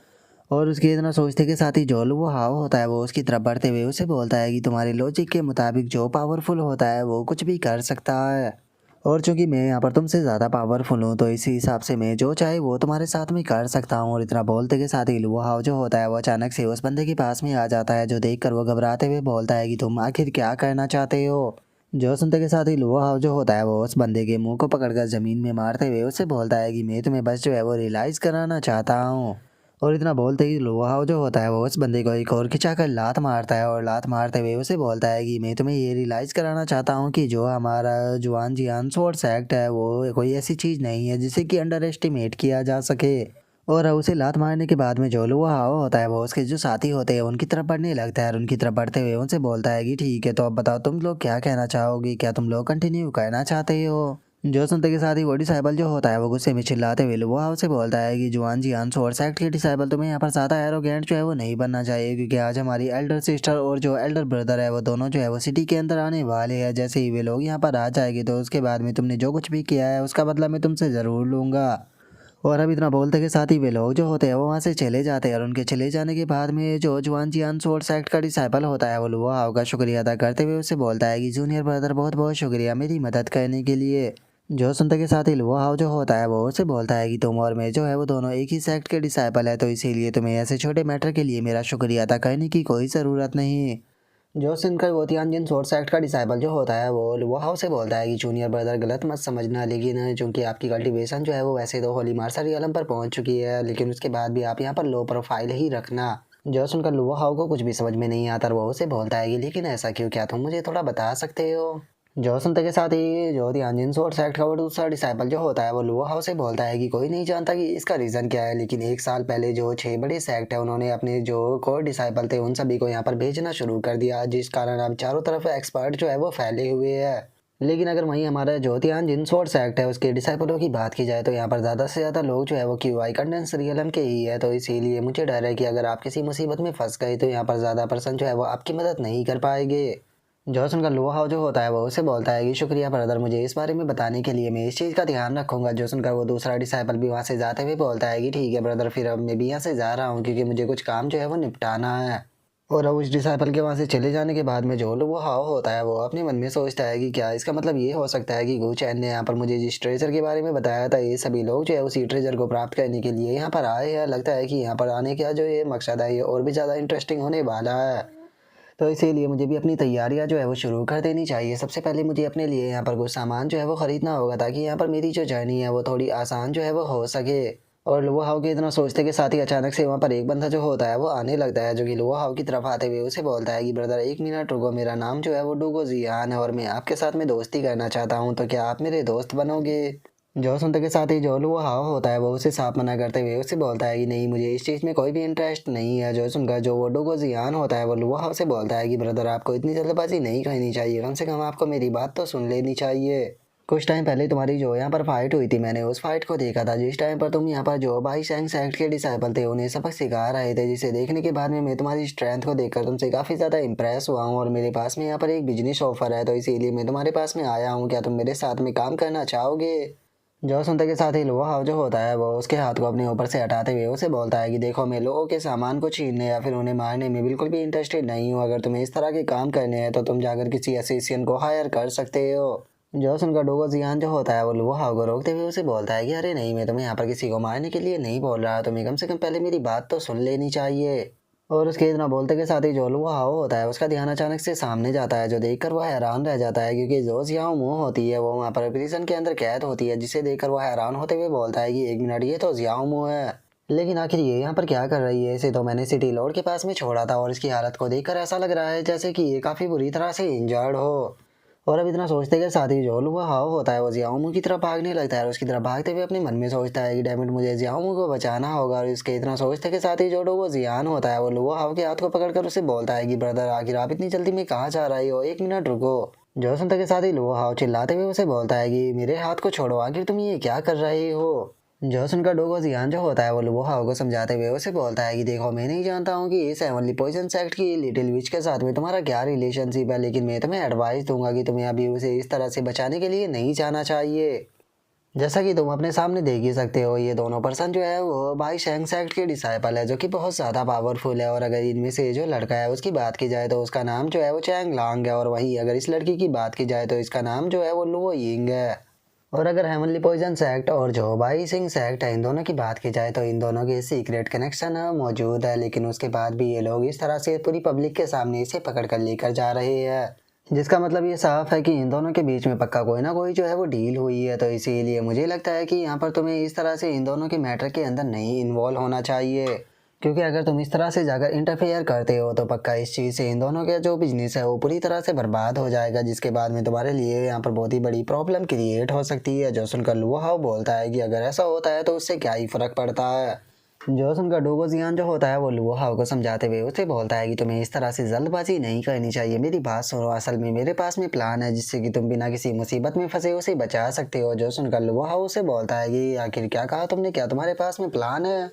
और उसके इतना सोचते के साथ ही जो वो हाव होता है वो उसकी तरफ बढ़ते हुए उसे बोलता है कि तुम्हारे लॉजिक के मुताबिक जो पावरफुल होता है वो कुछ भी कर सकता है, और चूंकि मैं यहाँ पर तुमसे ज़्यादा पावरफुल हूँ तो इसी हिसाब से मैं जो चाहे वो तुम्हारे साथ में कर सकता हूँ। और इतना बोलते के साथ ही लुआ जो होता है वो अचानक से उस बंदे के पास में आ जाता है, जो देखकर वो घबराते हुए बोलता है कि तुम आखिर क्या करना चाहते हो। जो सुनते के साथ ही लुआ जो होता है वो उस बंदे के मुंह को पकड़कर ज़मीन में मारते हुए उससे बोलता है कि मैं तुम्हें बस जो है वो रियलाइज़ कराना चाहता हूँ। और इतना बोलते ही लोहा जो होता है वो उस बंदे को एक और खिंचाकर लात मारता है, और लात मारते हुए उसे बोलता है कि मैं तुम्हें ये रियलाइज़ कराना चाहता हूँ कि जो हमारा जुआन जियान सोर्स एक्ट है वो कोई ऐसी चीज़ नहीं है जिसे कि अंडर एस्टिमेट किया जा सके। और उसे लात मारने के बाद में जो लोहा होता है वो उसके जो साथी होते हैं उनकी तरफ बढ़ने लगता है, और उनकी तरफ बढ़ते हुए उनसे बोलता है कि ठीक है, तो अब बताओ तुम लोग क्या कहना चाहोगे, क्या तुम लोग कंटिन्यू करना चाहते हो। जो सुनते के साथ ही वो डिसाइबल जो होता है वो गुस्से में चिल्लाते हुए लुआ हाउ से बोलता है कि जुआन जियान और सेक्ट के डिसाइबल तुम्हें यहाँ पर ज़्यादा एरोगेंट जो है वो नहीं बनना चाहिए, क्योंकि आज हमारी एल्डर सिस्टर और जो एल्डर ब्रदर है वो दोनों जो है वो सिटी के अंदर आने वाले हैं। जैसे ही वे लोग यहाँ पर आ जाएंगे तो उसके बाद में तुमने जो कुछ भी किया है उसका बदला मैं तुमसे ज़रूर लूँगा। और अब इतना बोलते के साथ ही वे लोग जो होते हैं वो वहाँ से चले जाते हैं और उनके चले जाने के बाद में जो जुआन जियान सोर्ड सेक्ट का डिसाइपल होता है वो लुआ हाउ का शुक्रिया अदा करते हुए उससे बोलता है कि जूनियर ब्रदर बहुत बहुत शुक्रिया मेरी मदद करने के लिए। जो सुनते के साथ ही लुआ हाउ जो होता है वो उससे बोलता है कि तुम और मैं जो है वो दोनों एक ही सेक्ट के डिसाइपल है, तो इसीलिए तुम्हें ऐसे छोटे मैटर के लिए मेरा शुक्रिया अदा करने की कोई ज़रूरत नहीं। जो सुनकर वो तियानजिन सोर्ड सेक्ट का डिसाइपल जो होता है वो लुआ हाउ से बोलता है कि जूनियर ब्रदर गलत मत समझना, लेकिन चूंकि आपकी कल्टीवेशन जो है वो वैसे तो होली मार्शल रियलम पर पहुंच चुकी है, लेकिन उसके बाद भी आप यहाँ पर लो प्रोफाइल ही रखना। जो सुनकर लुआ हाउ को कुछ भी समझ में नहीं आता, वो उसे बोलता है कि लेकिन ऐसा क्यों, क्या तुम मुझे थोड़ा बता सकते हो। जो सुनते के साथ ही जो तियानजिन सोर्ड सेक्ट का वो दूसरा डिसाइपल जो होता है वो लुआ हाउ से बोलता है कि कोई नहीं जानता कि इसका रीज़न क्या है, लेकिन एक साल पहले जो 6 बड़े सेक्ट है उन्होंने अपने जो कोर डिसाइपल थे उन सभी को यहाँ पर भेजना शुरू कर दिया, जिस कारण अब चारों तरफ एक्सपर्ट जो है वो फैले हुए हैं। लेकिन अगर वहीं हमारा जो तियानजिन सोर्ड सेक्ट है उसके डिसाइपलों की बात की जाए तो यहाँ पर ज़्यादा से ज़्यादा लोग जो है वो क्यूआई कंडेंस रियलम के ही है, तो इसीलिए मुझे डर है कि अगर आप किसी मुसीबत में फंस गए तो यहाँ पर ज़्यादा पर्सन जो है वो आपकी मदद नहीं कर पाएंगे। जो सुनकर लुआ हाउ जो होता है वो उसे बोलता है कि शुक्रिया ब्रदर मुझे इस बारे में बताने के लिए, मैं इस चीज़ का ध्यान रखूंगा। जो सुनकर वो दूसरा डिसाइपल भी वहाँ से जाते हुए बोलता है कि ठीक है ब्रदर, फिर अब मैं भी यहाँ से जा रहा हूँ क्योंकि मुझे कुछ काम जो है वो निपटाना है। और अब उस डिसाइपल के वहाँ से चले जाने के बाद में जो लुआ हाउ होता है वो अपने मन में सोचता है कि क्या इसका मतलब ये हो सकता है कि गू चैन ने यहाँ पर मुझे जिस ट्रेजर के बारे में बताया था ये सभी लोग जो है उसी ट्रेजर को प्राप्त करने के लिए यहाँ पर आए हैं। लगता है कि यहाँ पर आने का जो ये मकसद है ये और भी ज़्यादा इंटरेस्टिंग होने वाला है, तो इसीलिए मुझे भी अपनी तैयारियां जो है वो शुरू कर देनी चाहिए। सबसे पहले मुझे अपने लिए यहाँ पर कुछ सामान जो है वो ख़रीदना होगा ताकि यहाँ पर मेरी जो जर्नी है वो थोड़ी आसान जो है वो हो सके। और लुआ हाउ के इतना सोचते के साथ ही अचानक से वहाँ पर एक बंदा जो होता है वो आने लगता है, जो कि लुआ हाउ की तरफ आते हुए उसे बोलता है कि ब्रदर एक मिनट रुको, मेरा नाम जो है वो डूगो जियान है और मैं आपके साथ में दोस्ती करना चाहता हूँ, तो क्या आप मेरे दोस्त बनोगे। जो सुनते के साथ ही जो लुआ हाउ होता है वो उसे साफ मना करते हुए उसे बोलता है कि नहीं मुझे इस चीज़ में कोई भी इंटरेस्ट नहीं है। जो सुनकर जो वो डोगो जियान होता है वो लुआ हाउ से बोलता है कि ब्रदर आपको इतनी जल्दबाजी नहीं करनी चाहिए, कम से कम आपको मेरी बात तो सुन लेनी चाहिए। कुछ टाइम पहले तुम्हारी जो यहाँ पर फाइट हुई थी मैंने उस फाइट को देखा था, जिस टाइम पर तुम यहाँ पर जो बाई शैंग सेक्ट के डिसाइपल थे उन्हें सबक सिखा रहे थे, जिसे देखने के बाद में मैं तुम्हारी स्ट्रेंथ को देखकर तुमसे काफ़ी ज़्यादा इंप्रेस हुआ हूँ और मेरे पास में यहाँ पर एक बिजनेस ऑफर है, तो इसीलिए मैं तुम्हारे पास में आया हूँ, क्या तुम मेरे साथ में काम करना चाहोगे। जो सुनते के साथ ही लुआ हाउ जो होता है वो उसके हाथ को अपने ऊपर से हटाते हुए उसे बोलता है कि देखो मैं लोगों के सामान को छीनने या फिर उन्हें मारने में बिल्कुल भी इंटरेस्टेड नहीं हूँ, अगर तुम्हें इस तरह के काम करने हैं तो तुम जाकर किसी एसोसिएशन को हायर कर सकते हो। जो सुनकर डोगो जियान जो होता है वो लुआ हाउ को रोकते हुए उसे बोलता है कि अरे नहीं, मैं तुम्हें यहाँ पर किसी को मारने के लिए नहीं बोल रहा, तुम्हें कम से कम पहले मेरी बात तो सुन लेनी चाहिए। और उसके इतना बोलते के साथ ही जो लुआ हाउ होता है उसका ध्यान अचानक से सामने जाता है, जो देखकर वह हैरान रह जाता है, क्योंकि जो जियाओ मुंह होती है वो वहाँ पर प्रिजन के अंदर कैद होती है, जिसे देखकर वह हैरान होते हुए बोलता है कि एक मिनट, ये तो जियाओ मुंह है, लेकिन आखिर ये यहाँ पर क्या कर रही है, इसे तो मैंने सिटी लॉर्ड के पास में छोड़ा था और इसकी हालत को देखकर ऐसा लग रहा है जैसे कि ये काफ़ी बुरी तरह से इंजर्ड हो। और अब इतना सोचते के साथ ही जो लुआ हाउ होता है वो जियाओमू की तरफ भागने लगता है और उसकी तरफ भागते हुए अपने मन में सोचता है कि डैमिट मुझे जियाओमू को बचाना होगा। और इसके इतना सोचते के साथ ही जो डोगो जियान होता है वो लुआ हाउ के हाथ को पकड़कर उसे बोलता है कि ब्रदर आखिर आप इतनी जल्दी में कहाँ जा रही हो, एक मिनट रुको। जो सुनते के साथ ही लुआ हाउ चिल्लाते हुए उसे बोलता है कि मेरे हाथ को छोड़ो, आखिर तुम ये क्या कर रहे हो। जो सुनकर डोगो जियान जो होता है वो लुआ हाउ को समझाते हुए उसे बोलता है कि देखो मैं नहीं जानता हूँ कि इस हेवनली पॉइजन सेक्ट की लिटिल विच के साथ में तुम्हारा क्या रिलेशनशिप है, लेकिन मैं तुम्हें एडवाइस दूंगा कि तुम्हें अभी उसे इस तरह से बचाने के लिए नहीं जाना चाहिए। जैसा कि तुम अपने सामने देख ही सकते हो ये दोनों पर्सन जो है वो भाई शैंग सेक्ट के डिसाइपल है, जो कि बहुत ज़्यादा पावरफुल है। और अगर इनमें से जो लड़का है उसकी बात की जाए तो उसका नाम जो है वो चैंग लांग है, और वहीं अगर इस लड़की की बात की जाए तो इसका नाम जो है वो लुओ यिंग है। और अगर हेवनली पॉइजन सेक्ट और जो बाई सिंह सेक्ट है इन दोनों की बात की जाए तो इन दोनों के सीक्रेट कनेक्शन मौजूद है, लेकिन उसके बाद भी ये लोग इस तरह से पूरी पब्लिक के सामने इसे पकड़ कर लेकर जा रहे हैं, जिसका मतलब ये साफ है कि इन दोनों के बीच में पक्का कोई ना कोई जो है वो डील हुई है। तो इसीलिए मुझे लगता है कि यहाँ पर तुम्हें इस तरह से इन दोनों के मैटर के अंदर नहीं इन्वॉल्व होना चाहिए, क्योंकि अगर तुम इस तरह से जाकर इंटरफेयर करते हो तो पक्का इस चीज़ से इन दोनों का जो बिजनेस है वो पूरी तरह से बर्बाद हो जाएगा, जिसके बाद में तुम्हारे लिए यहाँ पर बहुत ही बड़ी प्रॉब्लम क्रिएट हो सकती है। जो सुनकर लुआ हाउ बोलता है कि अगर ऐसा होता है तो उससे क्या ही फ़र्क पड़ता है। जो सुनकर डोगोजियान जो होता है वो लुओ हाओ को समझाते हुए उसे बोलता है कि तुम्हें इस तरह से जल्दबाजी नहीं करनी चाहिए, मेरी बात सुनो, असल में मेरे पास में प्लान है जिससे कि तुम बिना किसी मुसीबत में फंसे उसे बचा सकते हो। जो सुनकर लुओ हाओ उसे बोलता है कि आखिर क्या कहा तुमने, क्या तुम्हारे पास में प्लान है?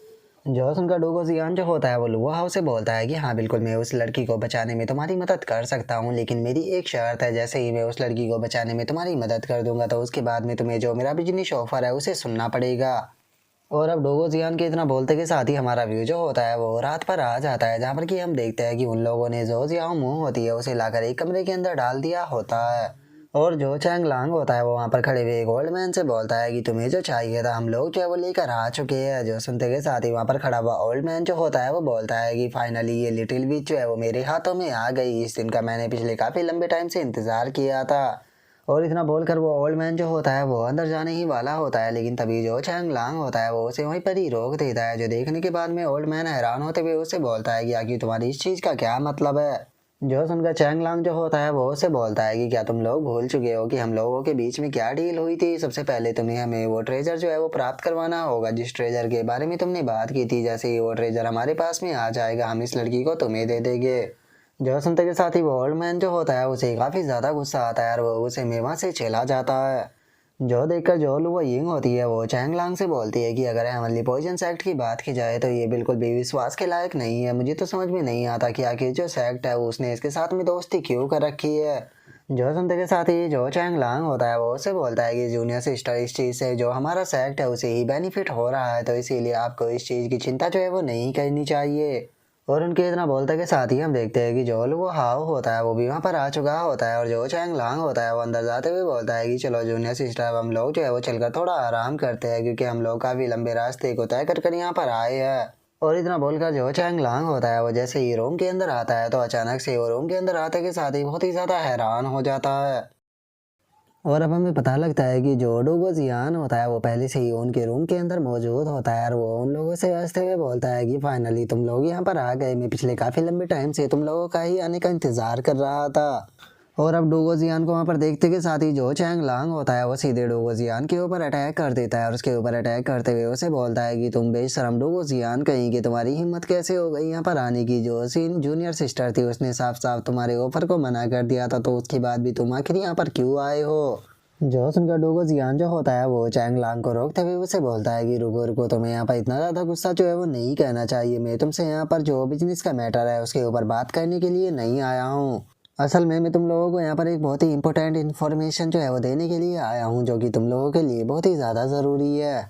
जो सुनकर डोगोजियान जो होता है वो लुओ हाओ से बोलता है कि हाँ बिल्कुल, मैं उस लड़की को बचाने में तुम्हारी मदद कर सकता हूँ, लेकिन मेरी एक शर्त है, जैसे ही मैं उस लड़की को बचाने में तुम्हारी मदद कर दूंगा तो उसके बाद में तुम्हें जो मेरा बिजनेस ऑफर है उसे सुनना पड़ेगा। और अब डोगोजियान के इतना बोलते के साथ ही हमारा व्यू जो होता है वो रात पर आ जाता है, जहाँ पर कि हम देखते हैं कि उन लोगों ने जो जियाओ मुंह होती है उसे लाकर एक कमरे के अंदर डाल दिया होता है। और जो चैंग लांग होता है वो वहाँ पर खड़े हुए एक ओल्ड मैन से बोलता है कि तुम्हें जो चाहिए था हम लोग जो है वो लेकर आ चुके हैं। जो सुनते के साथ ही वहाँ पर खड़ा हुआ ओल्ड मैन जो होता है वो बोलता है कि फाइनली ये लिटिल विच जो है वो मेरे हाथों में आ गई, इस दिन का मैंने पिछले काफ़ी लंबे टाइम से इंतज़ार किया था। और इतना बोलकर वो ओल्ड मैन जो होता है वो अंदर जाने ही वाला होता है, लेकिन तभी जो चैंग लांग होता है वो उसे वहीं पर ही रोक देता है। जो देखने के बाद में ओल्ड मैन हैरान होते हुए उससे बोलता है कि आखिर तुम्हारी इस चीज़ का क्या मतलब है? जो सुनकर चैंग लांग जो होता है वो उसे बोलता है कि क्या तुम लोग भूल चुके हो कि हम लोगों के बीच में क्या डील हुई थी? सबसे पहले तुम्हें हमें वो ट्रेजर जो है वो प्राप्त करवाना होगा जिस ट्रेजर के बारे में तुमने बात की थी। जैसे ही वो ट्रेजर हमारे पास में आ जाएगा हम इस लड़की को तुम्हें दे देंगे। जो सुनते के साथ ही वो ओल्ड मैन जो होता है उसे काफ़ी ज़्यादा गुस्सा आता है और वो उसे मेवा से चला जाता है। जो देखकर जो लुआ यिंग होती है वो चैंग लांग से बोलती है कि अगर हेवनली पॉइजन सेक्ट की बात की जाए तो ये बिल्कुल भी विश्वास के लायक नहीं है। मुझे तो समझ में नहीं आता कि आखिर जो सेक्ट है उसने इसके साथ में दोस्ती क्यों कर रखी है। जो सुनते के साथ ही जो चैंग लांग होता है वो उसे बोलता है कि जूनियर सिस्टर, इस चीज़ से जो हमारा सेक्ट है उसे ही बेनिफिट हो रहा है, तो इसीलिए आपको इस चीज़ की चिंता जो है वो नहीं करनी चाहिए। और उनके इतना बोलते के साथ ही हम देखते हैं कि जो वो हाव होता है वो भी वहाँ पर आ चुका होता है। और जो चैंग लांग होता है वो अंदर जाते हुए बोलता है कि चलो जूनियर सिस्टर, अब हम लोग जो है वो चलकर थोड़ा आराम करते हैं क्योंकि हम लोग काफ़ी लंबे रास्ते को तय कर यहाँ पर आए हैं। और इतना बोलकर जो चैंग लांग होता है वो जैसे ही रूम के अंदर आता है तो अचानक से वो रूम के अंदर आते के साथ ही बहुत ही ज़्यादा हैरान हो जाता है। और अब हमें पता लगता है कि जो डोगोजियान होता है वो पहले से ही उनके रूम के अंदर मौजूद होता है और वो उन लोगों से हंसते हुए बोलता है कि फाइनली तुम लोग यहाँ पर आ गए, मैं पिछले काफ़ी लंबे टाइम से तुम लोगों का ही आने का इंतज़ार कर रहा था। और अब डोगोजियान को वहाँ पर देखते के साथ ही जो चैंग लांग होता है वो सीधे डोगोजियान के ऊपर अटैक कर देता है और उसके ऊपर अटैक करते हुए उसे बोलता है कि तुम बेशरम डोगोजियान, कहीं कि तुम्हारी हिम्मत कैसे हो गई यहाँ पर आने की? जो जूनियर सिस्टर थी उसने साफ साफ तुम्हारे ऑफर को मना कर दिया था, तो उसके बाद भी तुम आखिर यहाँ पर क्यों आए हो? जो सुनकर डोगोजियान जो होता है वो चैंग लांग को रोकते हुए उसे बोलता है कि रुको रुको, तुम्हें यहाँ पर इतना ज़्यादा गुस्सा जो है वो नहीं करना चाहिए। मैं तुमसे यहाँ पर जो बिजनेस का मैटर है उसके ऊपर बात करने के लिए नहीं आया हूँ। असल में मैं तुम लोगों को यहाँ पर एक बहुत ही इंपॉर्टेंट इन्फॉर्मेशन जो है वो देने के लिए आया हूँ, जो कि तुम लोगों के लिए बहुत ही ज़्यादा ज़रूरी है।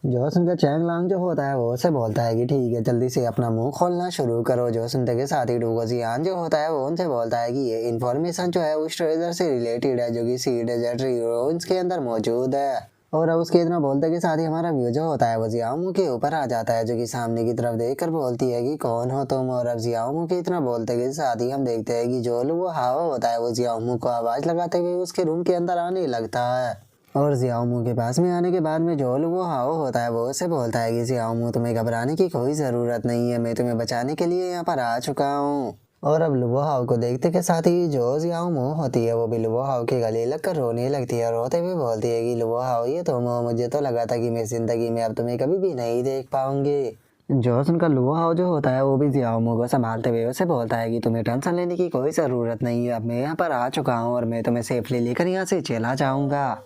जो सुनकर चैंग लांग जो होता है वो उसे बोलता है कि ठीक है, जल्दी से अपना मुंह खोलना शुरू करो। जो सुनते के साथ ही डोगोजियान जो होता है वो उनसे बोलता है कि ये इन्फॉर्मेशन जो है उस ट्रेजर से रिलेटेड है जो कि सी डेजर्ट रूइंस के अंदर मौजूद है। और अब उसके इतना बोलते के साथ ही हमारा व्यू जो होता है वो जियाओमू के ऊपर आ जाता है, जो कि सामने की तरफ देखकर बोलती है कि कौन हो तुम? और अब जियाओमू के इतना बोलते के साथ ही हम देखते हैं कि जो वो हावा होता है वो जियाओमू को आवाज़ लगाते हुए उसके रूम के अंदर आने लगता है। और जियाओमू के पास में आने के बाद में जो वो हाओ होता है वो उसे बोलता है कि जियाओमू, तुम्हें घबराने की कोई ज़रूरत नहीं है, मैं तुम्हें बचाने के लिए यहाँ पर आ चुका हूँ। और अब लुओ हाओ को देखते के साथ ही जो जियाओमू होती है वो भी लुओ हाओ के गले लगकर रोने लगती है और रोते हुए बोलती है कि लुओ हाओ, ये तुम हो, मुझे तो लगा था कि मैं ज़िंदगी में अब तुम्हें कभी भी नहीं देख पाऊंगी। जो सुनकर लुओ हाओ जो होता है वो भी जियाओमू को संभालते हुए उसे बोलता है कि तुम्हें टेंशन लेने की कोई ज़रूरत नहीं है, अब मैं यहाँ पर आ चुका हूँ और मैं तुम्हें सेफली लेकर यहाँ से चला जाऊँगा।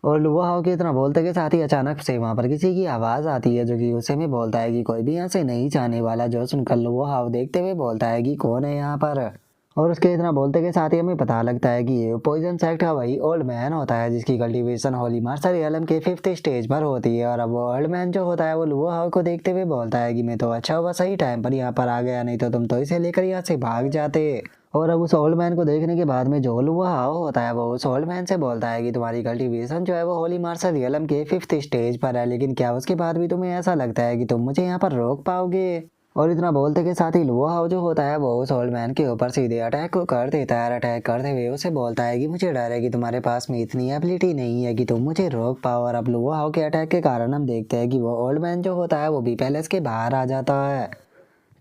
और लुआ हाओ के इतना बोलते के साथ ही अचानक से वहां पर किसी की आवाज़ आती है, जो कि उसे में बोलता है कि कोई भी यहाँ से नहीं जाने वाला। जो सुनकर लुआ हाओ देखते हुए बोलता है कि कौन है यहाँ पर। और उसके इतना बोलते के साथ ही हमें पता लगता है कि ये पॉइजन सेक्ट का वही ओल्ड मैन होता है जिसकी कल्टीवेशन होली मार्शल रियलम के 5th स्टेज पर होती है। और अब वो ओल्ड मैन जो होता है वो लुआ हाओ को देखते हुए बोलता है कि मैं तो अच्छा हुआ सही टाइम पर यहाँ पर आ गया, नहीं तो तुम तो इसे लेकर यहाँ से भाग जाते। और अब उस ओल्ड मैन को देखने के बाद में जो लुआ हाओ होता है वो उस ओल्ड मैन से बोलता है कि तुम्हारी कल्टीवेशन जो है वो होली मार्शल रियलम के 5th स्टेज पर है, लेकिन क्या उसके बाद भी तुम्हें ऐसा लगता है कि तुम मुझे यहाँ पर रोक पाओगे? और इतना बोलते के साथ ही लुआ हाओ जो होता है वो उस ओल्ड मैन के ऊपर सीधे अटैक को कर देता है। अटैक करते हुए उसे बोलता है कि मुझे डर है कि तुम्हारे पास में इतनी एबिलिटी नहीं है कि तुम मुझे रोक पाओ। और अब लुआ हाओ के अटैक के कारण हम देखते हैं कि वो ओल्ड मैन जो होता है वो भी पैलेस के बाहर आ जाता है,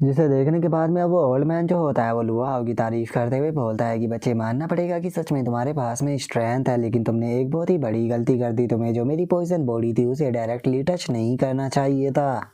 जिसे देखने के बाद में अब वो ओल्ड मैन जो होता है वो लुआ हाओ की तारीफ करते हुए बोलता है कि बच्चे, मानना पड़ेगा कि सच में तुम्हारे पास में स्ट्रेंथ है, लेकिन तुमने एक बहुत ही बड़ी गलती कर दी। तुम्हें जो मेरी पॉइजन बॉडी थी उसे डायरेक्टली टच नहीं करना चाहिए था।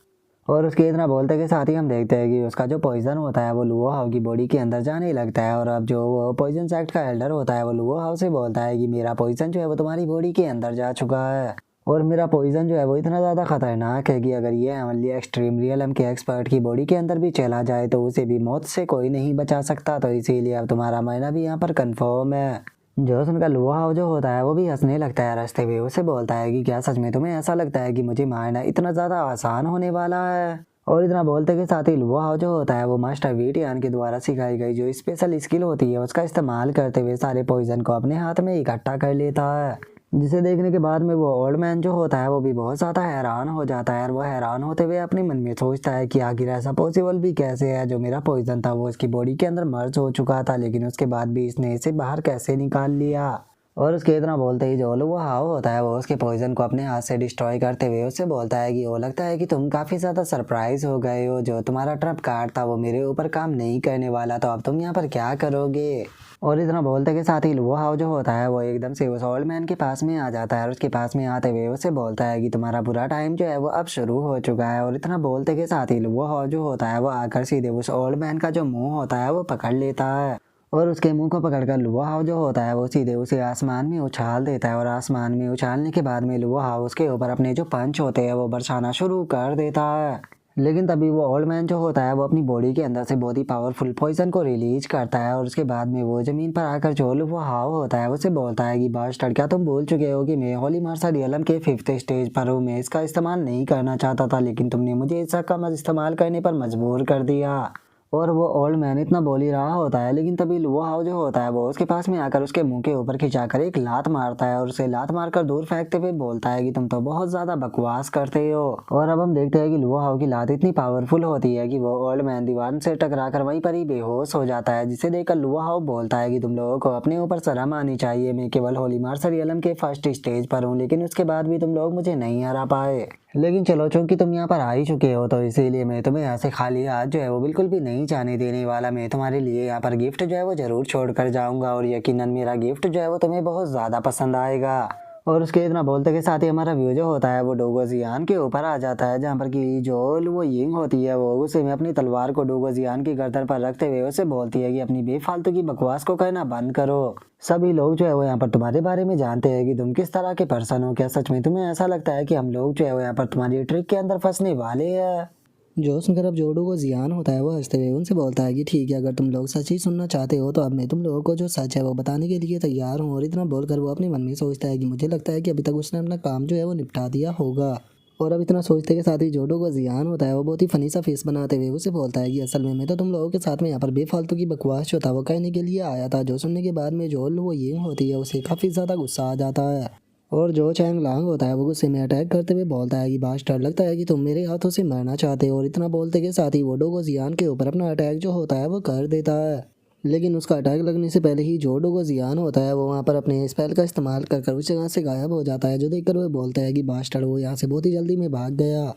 और उसके इतना बोलते के साथ ही हम देखते हैं कि उसका जो पॉइजन होता है वो लुओ हाउ की बॉडी के अंदर जाने लगता है। और अब जो वो पॉइजन सेक्ट का एल्डर होता है वो लुओ हाउ से बोलता है कि मेरा पॉइजन जो है वो तुम्हारी बॉडी के अंदर जा चुका है और मेरा पॉइजन जो है वो इतना ज़्यादा खतरनाक है कि अगर ये ओनली एक्सट्रीम रियलम के एक्सपर्ट की बॉडी के अंदर भी चला जाए तो उसे भी मौत से कोई नहीं बचा सकता। तो इसीलिए अब तुम्हारा मरना भी यहाँ पर कंफर्म है। जो सुनकर लुओ हाउ जो होता है वो भी हंसने लगता है रास्ते में। उसे बोलता है कि क्या सच में तुम्हें ऐसा लगता है कि मुझे मारना इतना ज़्यादा आसान होने वाला है। और इतना बोलते के साथ ही लुओ हाउ जो होता है वो मास्टर वीटियान के द्वारा सिखाई गई जो स्पेशल स्किल होती है उसका इस्तेमाल करते हुए सारे पॉइजन को अपने हाथ में इकट्ठा कर लेता है। जिसे देखने के बाद में वो ओल्ड मैन जो होता है वो भी बहुत ज़्यादा हैरान हो जाता है और वो हैरान होते हुए अपने मन में सोचता है कि आखिर ऐसा पॉसिबल भी कैसे है, जो मेरा पॉइजन था वो उसकी बॉडी के अंदर मर्ज हो चुका था लेकिन उसके बाद भी इसने इसे बाहर कैसे निकाल लिया। और उसके इतना बोलते ही जो लुओ हाउ होता है वो उसके पॉइजन को अपने हाथ से डिस्ट्रॉय करते हुए उससे बोलता है कि वो लगता है कि तुम काफ़ी ज़्यादा सरप्राइज हो गए हो, जो तुम्हारा ट्रप कार्ड था वो मेरे ऊपर काम नहीं करने वाला, तो अब तुम यहाँ पर क्या करोगे। और इतना बोलते के साथ ही लुओ हाउ जो होता है वो एकदम से उस ओल्ड मैन के पास में आ जाता है और उसके पास में आते हुए उसे बोलता है कि तुम्हारा बुरा टाइम जो है वो अब शुरू हो चुका है। और इतना बोलते के साथ ही लुओ हाउ जो होता है वो आकर सीधे उस ओल्ड मैन का जो मुंह होता है वो पकड़ लेता है और उसके मुंह को पकड़कर लुओ हाउ जो होता है वो सीधे उसे आसमान में उछाल देता है। और आसमान में उछालने के बाद में लुओ हाउ उसके ऊपर अपने जो पंच होते हैं वो बरसाना शुरू कर देता है। लेकिन तभी वो ओल्ड मैन जो होता है वो अपनी बॉडी के अंदर से बहुत ही पावरफुल पॉइजन को रिलीज करता है और उसके बाद में वो जमीन पर आकर जो लुओ हाउ होता है उसे बोलता है कि बास्टर्ड, क्या तुम भूल चुके हो कि मैं होली मार्सा रियलम के 5th स्टेज पर हूँ। मैं इसका इस्तेमाल नहीं करना चाहता था लेकिन तुमने मुझे इसका कम इस्तेमाल करने पर मजबूर कर दिया। और वो ओल्ड मैन इतना बोल ही रहा होता है लेकिन तभी लुओ हाउ जो होता है वो उसके पास में आकर उसके मुंह के ऊपर खिंचाकर एक लात मारता है और उसे लात मारकर दूर फेंकते हुए बोलता है कि तुम तो बहुत ज्यादा बकवास करते हो। और अब हम देखते हैं कि लुओ हाउ की लात इतनी पावरफुल होती है कि वो ओल्ड मैन दीवार से टकराकर वहीं पर ही बेहोश हो जाता है। जिसे देखकर लुओ हाउ बोलता है कि तुम लोगों को अपने ऊपर शर्म आनी चाहिए। मैं केवल होली मार्सा रियलम के 1st स्टेज पर हूँ लेकिन उसके बाद भी तुम लोग मुझे नहीं हरा पाए। लेकिन चलो, चूंकि तुम यहाँ पर आ ही चुके हो तो इसीलिए मैं तुम्हें यहाँ से खाली हाथ जो है वो बिल्कुल भी नहीं जाने देने वाला। मैं तुम्हारे लिए यहाँ पर गिफ्ट जो है वो जरूर छोड़ कर जाऊंगा और यकीनन मेरा गिफ्ट जो है वो तुम्हें बहुत ज़्यादा पसंद आएगा। और उसके इतना बोलते के साथ ही हमारा व्यू जो होता है वो डोगो जियान के ऊपर आ जाता है, जहाँ पर कि जो वो यिंग होती है वो उसे में अपनी तलवार को डोगो जियान की गर्दन पर रखते हुए उसे बोलती है कि अपनी बेफालतू की बकवास को कहना बंद करो। सभी लोग जो है वो यहाँ पर तुम्हारे बारे में जानते हैं कि तुम किस तरह के पर्सन हो। क्या सच में तुम्हें ऐसा लगता है कि हम लोग जो है वो यहाँ पर तुम्हारी ट्रिक के अंदर फंसने वाले हैं। जो सुनकर अब जोडो को जियान होता है वो हंसते हुए उनसे बोलता है कि ठीक है, अगर तुम लोग सच ही सुनना चाहते हो तो अब मैं तुम लोगों को जो सच है वो बताने के लिए तैयार हूँ। और इतना बोलकर वो अपने मन में सोचता है कि मुझे लगता है कि अभी तक उसने अपना काम जो है वो निपटा दिया होगा। और अब इतना सोचते के साथ ही जोडो को जियान होता है वो बहुत ही फनी सा फेस बनाते हुए उसे बोलता है कि असल में मैं तो तुम लोगों के साथ में यहाँ पर बेफालतू की बकवास जो था वो कहने के लिए आया था। जो सुनने के बाद में जो वो ये होती है उसे काफ़ी ज़्यादा गुस्सा आ जाता है और जो चैंग लांग होता है वो गुस्से में अटैक करते हुए बोलता है कि बास्टर्ड, लगता है कि तुम मेरे हाथों से मरना चाहते हो। और इतना बोलते के साथ ही वो डोगो जियान के ऊपर अपना अटैक जो होता है वो कर देता है। लेकिन उसका अटैक लगने से पहले ही जो डोगो जियान होता है वो वहाँ पर अपने स्पेल का इस्तेमाल कर उस जगह से गायब हो जाता है। जो देखकर वो बोलता है कि बास्टर्ड, वो यहाँ से बहुत ही जल्दी में भाग गया।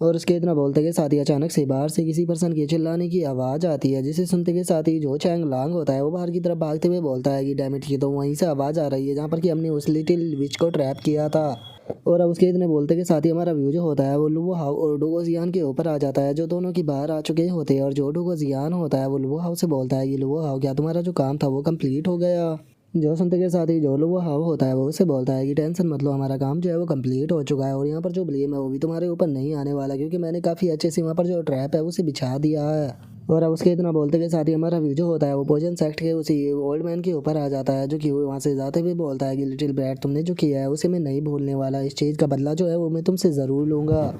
और उसके इतना बोलते के साथ ही अचानक से बाहर से किसी पर्सन के चिल्लाने की आवाज़ आती है, जिसे सुनते के साथ ही जो चैंग लांग होता है वो बाहर की तरफ भागते हुए बोलता है कि डैम इट, ये तो वहीं से आवाज़ आ रही है जहाँ पर कि हमने उस लिटिल विच को ट्रैप किया था। और अब उसके इतने बोलते के साथ ही हमारा व्यू जो होता है वो लुओ हाउ और डोगो जियान के ऊपर आ जाता है, जो दोनों की बाहर आ चुके होते हैं। और जो डोगो जियान होता है वो लुओ हाउ से बोलता है कि लुओ हाउ, क्या तुम्हारा जो काम था वो कंप्लीट हो गया। जो सुनते के साथ ही जो लुओ हाउ होता है वो उसे बोलता है कि टेंशन मत लो, हमारा काम जो है वो कंप्लीट हो चुका है और यहाँ पर जो ब्लेम है वो भी तुम्हारे ऊपर नहीं आने वाला, क्योंकि मैंने काफ़ी अच्छे से वहाँ पर जो ट्रैप है उसे बिछा दिया है। और अब उसके इतना बोलते के साथ ही हमारा व्यू जो होता है वो पोजन सेक्ट के उसी ओल्ड मैन के ऊपर आ जाता है, जो कि वो वहाँ से जाते हुए बोलता है कि लिटिल ब्रैट, तुमने जो किया है उसे मैं नहीं भूलने वाला। इस चीज़ का बदला जो है वो मैं तुमसे ज़रूर लूँगा।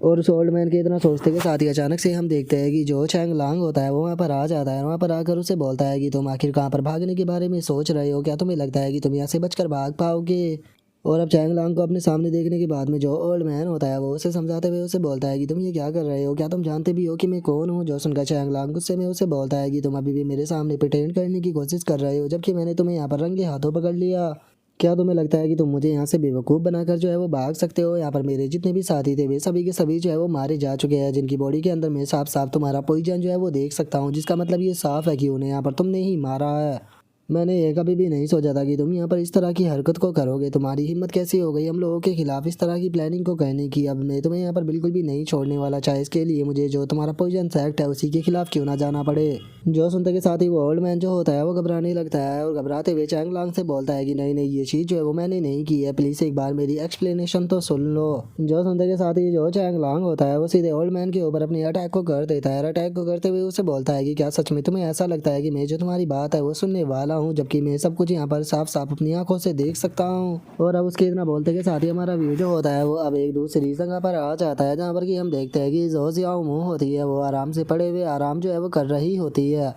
और उस ओल्ड मैन के इतना सोचते के साथ ही अचानक से हम देखते हैं कि जो चैंग लांग होता है वो वहाँ पर आ जाता है। वहाँ पर आकर उसे बोलता है कि तुम आखिर कहाँ पर भागने के बारे में सोच रहे हो, क्या तुम्हें लगता है कि तुम यहाँ से बचकर भाग पाओगे। और अब चैंग लांग को अपने सामने देखने के बाद में जो ओल्ड मैन होता है वो उसे समझाते हुए उसे बोलता है कि तुम ये क्या कर रहे हो, क्या तुम जानते भी हो कि मैं कौन हूँ। जो सुनकर चैंग लांग गुस्से में उसे बोलता है कि तुम अभी भी मेरे सामने प्रिटेंड करने की कोशिश कर रहे हो, जबकि मैंने तुम्हें यहाँ पर रंगे हाथों पकड़ लिया। क्या तुम्हें लगता है कि तुम मुझे यहाँ से बेवकूफ़ बनाकर जो है वो भाग सकते हो। यहाँ पर मेरे जितने भी साथी थे वे सभी के सभी जो है वो मारे जा चुके हैं, जिनकी बॉडी के अंदर मैं साफ साफ तुम्हारा पॉइजन जो है वो देख सकता हूँ, जिसका मतलब ये साफ है कि उन्हें यहाँ पर तुमने ही मारा है। मैंने ये कभी भी नहीं सोचा था कि तुम यहाँ पर इस तरह की हरकत को करोगे। तुम्हारी हिम्मत कैसी हो गई हम लोगों के खिलाफ इस तरह की प्लानिंग को कहने की। अब मैं तुम्हें यहाँ पर बिल्कुल भी नहीं छोड़ने वाला, चाहे इसके लिए मुझे जो तुम्हारा पॉइजन एक्ट है उसी के खिलाफ क्यों ना जाना पड़े। जो सुनते के साथ ही वो ओल्ड मैन जो होता है वो घबराने लगता है और घबराते हुए चैंग लांग से बोलता है कि नहीं नहीं, ये चीज़ जो है वो मैंने नहीं की है, प्लीज़ एक बार मेरी एक्सप्लेनेशन तो सुन लो। जो सुनते के साथ ही जो चैंग लांग होता है वो सीधे ओल्ड मैन के ऊपर अपनी अटैक को कर देता है। अटैक को करते हुए उसे बोलता है कि क्या सच में तुम्हें ऐसा लगता है कि मैं जो तुम्हारी बात है वो सुनने वाला हूँ, जबकि मैं सब कुछ यहाँ पर साफ साफ अपनी आंखों से देख सकता हूँ। और अब उसके इतना बोलते के साथ ही हमारा व्यू जो होता है वो अब एक दूसरी जगह पर आ जाता है, जहाँ पर कि हम देखते हैं कि जो जियाओ मुँह होती है वो आराम से पड़े हुए आराम जो है वो कर रही होती है।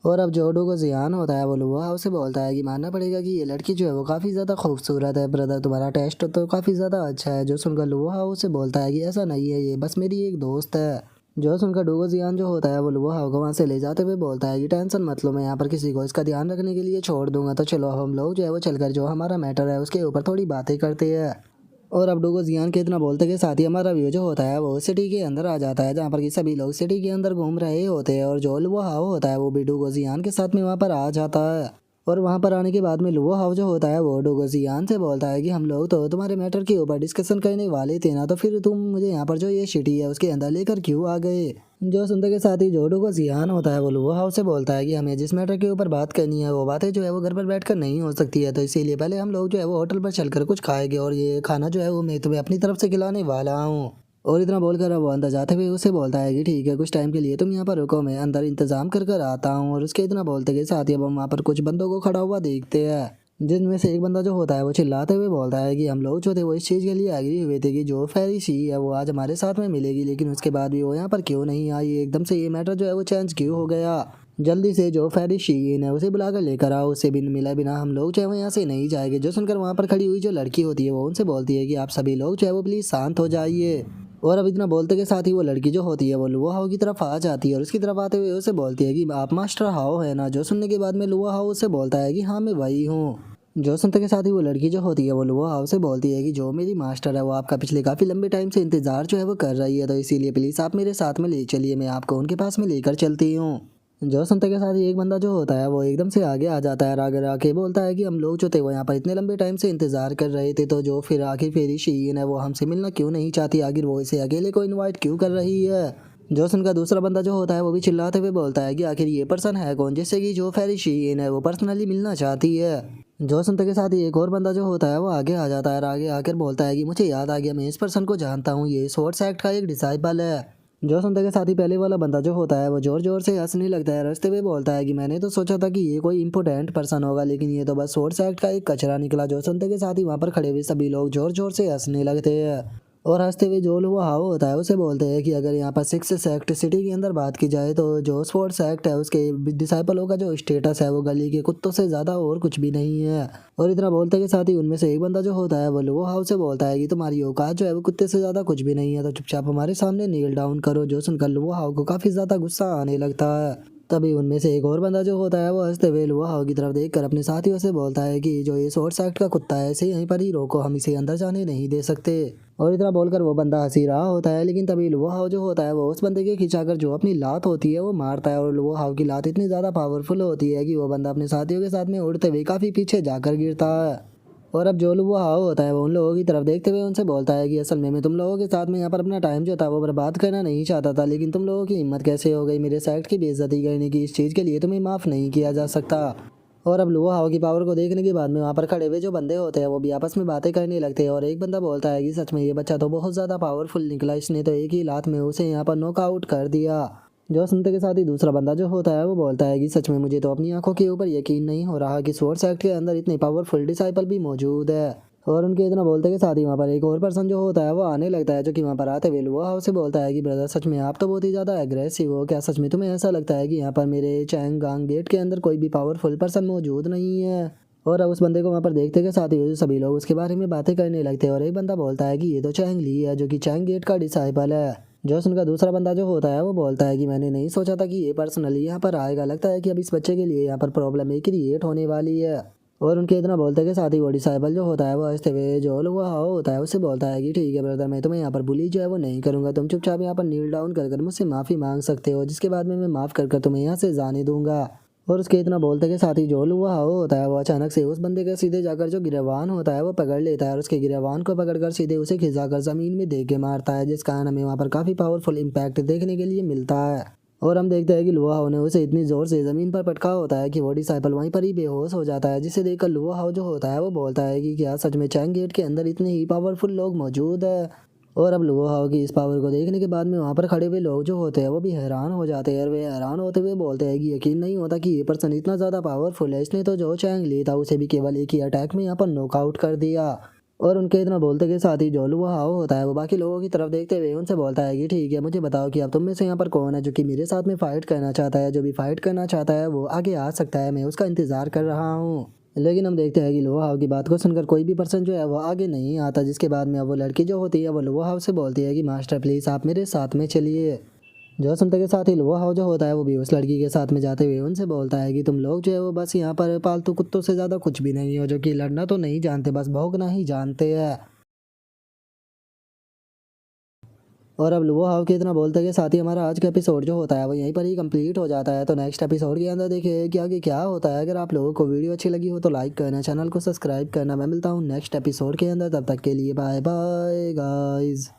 और अब जोडो को जियान होता है वो लुआ उसे बोलता है कि मानना पड़ेगा कि ये लड़की जो है वो काफ़ी ज़्यादा खूबसूरत है ब्रदर, तुम्हारा टेस्ट तो काफ़ी ज़्यादा अच्छा है। जो सुनकर लुआ उसे बोलता है कि ऐसा नहीं है, ये बस मेरी एक दोस्त है। जो सुनकर डोगो जियान जो होता है वो लुआ को वहाँ से ले जाते हुए बोलता है कि टेंशन मत लो, मैं यहाँ पर किसी को इसका ध्यान रखने के लिए छोड़ दूंगा। तो चलो हम लोग जो है वो चलकर जो हमारा मैटर है उसके ऊपर थोड़ी बातें करते हैं। और अब डोगो जियान के इतना बोलते के साथ ही हमारा व्यू जो होता है वो सिटी के अंदर आ जाता है, जहाँ पर कि सभी लोग सिटी के अंदर घूम रहे होते हैं। और जो लुआ हाओ होता है वो भी डोगो जियान के साथ में वहाँ पर आ जाता है। और वहाँ पर आने के बाद में लुआ हाओ जो होता है वो डोगो जियान से बोलता है कि हम लोग तो तुम्हारे मैटर के ऊपर डिस्कशन करने वाले थे ना, तो फिर तुम मुझे यहाँ पर जो ये सिटी है उसके अंदर लेकर क्यों आ गए। जो सुनते के साथ ही जो डोगो जियान होता है वो लुआ हाओ से बोलता है कि हमें जिस मैटर के ऊपर बात करनी है वो बातें जो है वो घर पर बैठकर नहीं हो सकती है, तो इसीलिए पहले हम लोग जो है वो होटल पर चलकर कुछ खाएंगे और ये खाना जो है वो मैं तुम्हें अपनी तरफ से खिलाने वाला हूँ। और इतना बोलकर अब वो अंदर जाते हुए उसे बोलता है कि ठीक है, कुछ टाइम के लिए तुम यहाँ पर रुको, मैं अंदर इंतजाम कर कर आता हूँ। और उसके इतना बोलते के साथ ही अब हम वहाँ पर कुछ बंदों को खड़ा हुआ देखते हैं, जिनमें से एक बंदा जो होता है वो चिल्लाते हुए बोलता है कि हम लोग जो थे वो इस चीज़ के लिए एग्री हुए थे कि जो फेरिशी है वो आज हमारे साथ में मिलेगी, लेकिन उसके बाद भी वो यहाँ पर क्यों नहीं आई, एकदम से ये मैटर जो है वो चेंज क्यों हो गया। जल्दी से जो फेरिशीन है उसे बुलाकर लेकर आओ, उससे बिन मिला बिना हम लोग जो है वो यहाँ से नहीं जाएंगे। जो सुनकर वहाँ पर खड़ी हुई जो लड़की होती है वो उनसे बोलती है कि आप सभी लोग जो है वो प्लीज़ शांत हो जाइए। और अब इतना बोलते के साथ ही वो लड़की जो होती है वो लुआ हाओ की तरफ आ जाती है और उसकी तरफ आते हुए उसे बोलती है कि आप मास्टर हाओ है ना। जो सुनने के बाद में लुआ हाओ उससे बोलता है कि हाँ मैं वही हूँ। जो सुनते के साथ ही वो लड़की जो होती है वो लुआ हाउस से बोलती है कि जो मेरी मास्टर है वो आपका पिछले काफ़ी लंबे टाइम से इंतज़ार जो है वो कर रही है, तो इसीलिए प्लीज़ आप मेरे साथ में ले चलिए, मैं आपको उनके पास में लेकर चलती हूँ। जो सुनते के साथ ही एक बंदा जो होता है वो एकदम से आगे आ जाता है, आगे आके बोलता है कि हम लोग जो थे वो यहाँ पर इतने लंबे टाइम से इंतज़ार कर रहे थे, तो जो फिर आखिर फेरी शीन है वो हमसे मिलना क्यों नहीं चाहती, आखिर वो इसे अकेले को इन्वाइट क्यों कर रही है। जो सुनकर दूसरा बंदा जो होता है वो भी चिल्लाते हुए बोलता है कि आखिर ये पर्सन है कौन जिससे कि जो फेरी शीन है वो पर्सनली मिलना चाहती है। जो सुनते के साथ ही एक और बंदा जो होता है वो आगे आ जाता है और आगे आकर बोलता है कि मुझे याद आ गया, मैं इस पर्सन को जानता हूँ, ये स्वॉर्ड सेक्ट का एक डिसाइपल है। जो सुनते के साथ ही पहले वाला बंदा जो होता है वो जोर जोर से हंसने लगता है, हंसते हुए बोलता है कि मैंने तो सोचा था कि ये कोई इंपॉर्टेंट पर्सन होगा, लेकिन ये तो बस स्वॉर्ड सेक्ट का एक कचरा निकला। जो सुनते के साथ ही वहाँ पर खड़े हुए सभी लोग जोर जोर से हंसने लगते हैं। और हंसते हुए जो वो हाव होता है उसे बोलते हैं कि अगर यहाँ पर सिक्स सेक्ट सिटी के अंदर बात की जाए तो जो स्पोर्ट सेक्ट है उसके डिसाइपलों का जो स्टेटस है वो गली के कुत्तों से ज़्यादा और कुछ भी नहीं है। और इतना बोलते के साथ ही उनमें से एक बंदा जो होता है वो लो हाउ से बोलता है कि तुम्हारी औकात जो है वो कुत्ते से ज़्यादा कुछ भी नहीं है, तो चुपचाप हमारे सामने नील डाउन करो। जो सुनकर लो हाउ को काफ़ी ज़्यादा गुस्सा आने लगता है। तभी उनमें से एक और बंदा जो होता है वो हंसते हुए लुआ हाउ की तरफ देखकर अपने साथियों से बोलता है कि जो ये शॉर्ट सेक्ट का कुत्ता है इसे यहीं पर ही रोको, हम इसे अंदर जाने नहीं दे सकते। और इतना बोलकर वो बंदा हंसी रहा होता है, लेकिन तभी लुआ हाउ जो होता है वो उस बंदे के खिंचाकर जो अपनी लात होती है वो मारता है। और लुआ हाउ की लात इतनी ज़्यादा पावरफुल होती है कि वो बंदा अपने साथियों के साथ में उड़ते हुए काफ़ी पीछे जाकर गिरता है। और अब जो लुआ हाउ होता है वो उन लोगों की तरफ देखते हुए उनसे बोलता है कि असल में मैं तुम लोगों के साथ में यहाँ पर अपना टाइम जो था वो बर्बाद करना नहीं चाहता था, लेकिन तुम लोगों की हिम्मत कैसे हो गई मेरे सेक्ट की बेइज्जती करने की, इस चीज़ के लिए तुम्हें माफ़ नहीं किया जा सकता। और अब लुआ हाउ की पावर को देखने के बाद में वहाँ पर खड़े हुए जो बंदे होते हैं वो भी आपस में बातें करने लगते हैं। और एक बंदा बोलता है कि सच में ये बच्चा तो बहुत ज़्यादा पावरफुल निकला, इसने तो एक ही लात में उसे यहाँ पर नॉकआउट कर दिया। जो सुनते के साथ ही दूसरा बंदा जो होता है वो बोलता है कि सच में मुझे तो अपनी आंखों के ऊपर यकीन नहीं हो रहा कि स्वॉर्ड सेक्ट के अंदर इतने पावरफुल डिसाइपल भी मौजूद है। और उनके इतना बोलते के साथ ही वहाँ पर एक और पर्सन जो होता है वो आने लगता है, जो कि वहाँ पर आते हुए लुआ हाउ से बोलता है कि ब्रदर सच में आप तो बहुत ही ज़्यादा एग्रेसिव हो, क्या सच में तुम्हें ऐसा लगता है कि यहाँ पर मेरे चैंग गांग गेट के अंदर कोई भी पावरफुल पर्सन मौजूद नहीं है। और अब उस बंदे को वहाँ पर देखते के साथ ही सभी लोग उसके बारे में बातें करने लगते हैं। और एक बंदा बोलता है कि ये तो चैंग ली है, जो कि चैंग गेट का डिसाइपल है। जो सुनकर दूसरा बंदा जो होता है वो बोलता है कि मैंने नहीं सोचा था कि ये पर्सनली यहाँ पर आएगा, लगता है कि अब इस बच्चे के लिए यहाँ पर प्रॉब्लम एक क्रिएट होने वाली है। और उनके इतना बोलते के साथ ही वो डिसाइबल जो होता है वो हंसते हुए जो लुआ हाउ होता है उससे बोलता है कि ठीक है ब्रदर, मैं तुम्हें यहाँ पर बुली जो है वो नहीं करूँगा, तुम चुपचाप यहाँ पर नील डाउन कर मुझसे माफ़ी मांग सकते हो, जिसके बाद में मैं माफ़ कर तुम्हें यहाँ से जाने दूंगा। और उसके इतना बोलते के साथ ही जो लुआ हाओ होता है वो अचानक से उस बंदे के सीधे जाकर जो गिरवान होता है वो पकड़ लेता है और उसके गिरवान को पकड़कर सीधे उसे खिंचाकर जमीन में दे के मारता है, जिस कारण हमें वहाँ पर काफी पावरफुल इम्पैक्ट देखने के लिए मिलता है। और हम देखते हैं कि लुआ हाओ ने उसे इतनी जोर से जमीन पर पटका होता है कि वो डिसाइपल वहीं पर ही बेहोश हो जाता है, जिसे देखकर लुआ हाओ जो होता है वो बोलता है कि क्या सच में चैंग गेट के अंदर इतने ही पावरफुल लोग मौजूद है। और अब लुआ हाओ की इस पावर को देखने के बाद में वहाँ पर खड़े हुए लोग जो होते हैं वो भी हैरान हो जाते हैं और वे हैरान होते हुए बोलते हैं कि यकीन नहीं होता कि ये पर्सन इतना ज़्यादा पावरफुल है, इसने तो जो चैंग ली था उसे भी केवल एक ही अटैक में यहाँ पर नॉकआउट कर दिया। और उनके इतना बोलते के साथ ही जो लुआ हाओ होता है वो बाकी लोगों की तरफ देखते हुए उनसे बोलता है कि ठीक है, मुझे बताओ कि अब तुम में से यहाँ पर कौन है जो कि मेरे साथ में फाइट करना चाहता है। जो भी फाइट करना चाहता है वो आगे आ सकता है, मैं उसका इंतज़ार कर रहा हूँ। लेकिन हम देखते हैं कि लोहा हाउ की बात को सुनकर कोई भी पर्सन जो है वो आगे नहीं आता, जिसके बाद में अब वो लड़की जो होती है वो लोहा हाउ से बोलती है कि मास्टर प्लीज़ आप मेरे साथ में चलिए। जो सुनते के साथ ही लोहा हाउ जो होता है वो भी उस लड़की के साथ में जाते हुए उनसे बोलता है कि तुम लोग जो है वो बस यहाँ पर पालतू कुत्तों से ज़्यादा कुछ भी नहीं हो, जो कि लड़ना तो नहीं जानते, बस भौंकना ही जानते हैं। और अब लोहा हाउ के इतना बोलते के साथ ही हमारा आज का एपिसोड जो होता है वो यहीं पर ही कंप्लीट हो जाता है। तो नेक्स्ट एपिसोड के अंदर देखिए कि आगे क्या होता है। अगर आप लोगों को वीडियो अच्छी लगी हो तो लाइक करना, चैनल को सब्सक्राइब करना। मैं मिलता हूँ नेक्स्ट एपिसोड के अंदर, तब तक के लिए बाय बाय गाइज।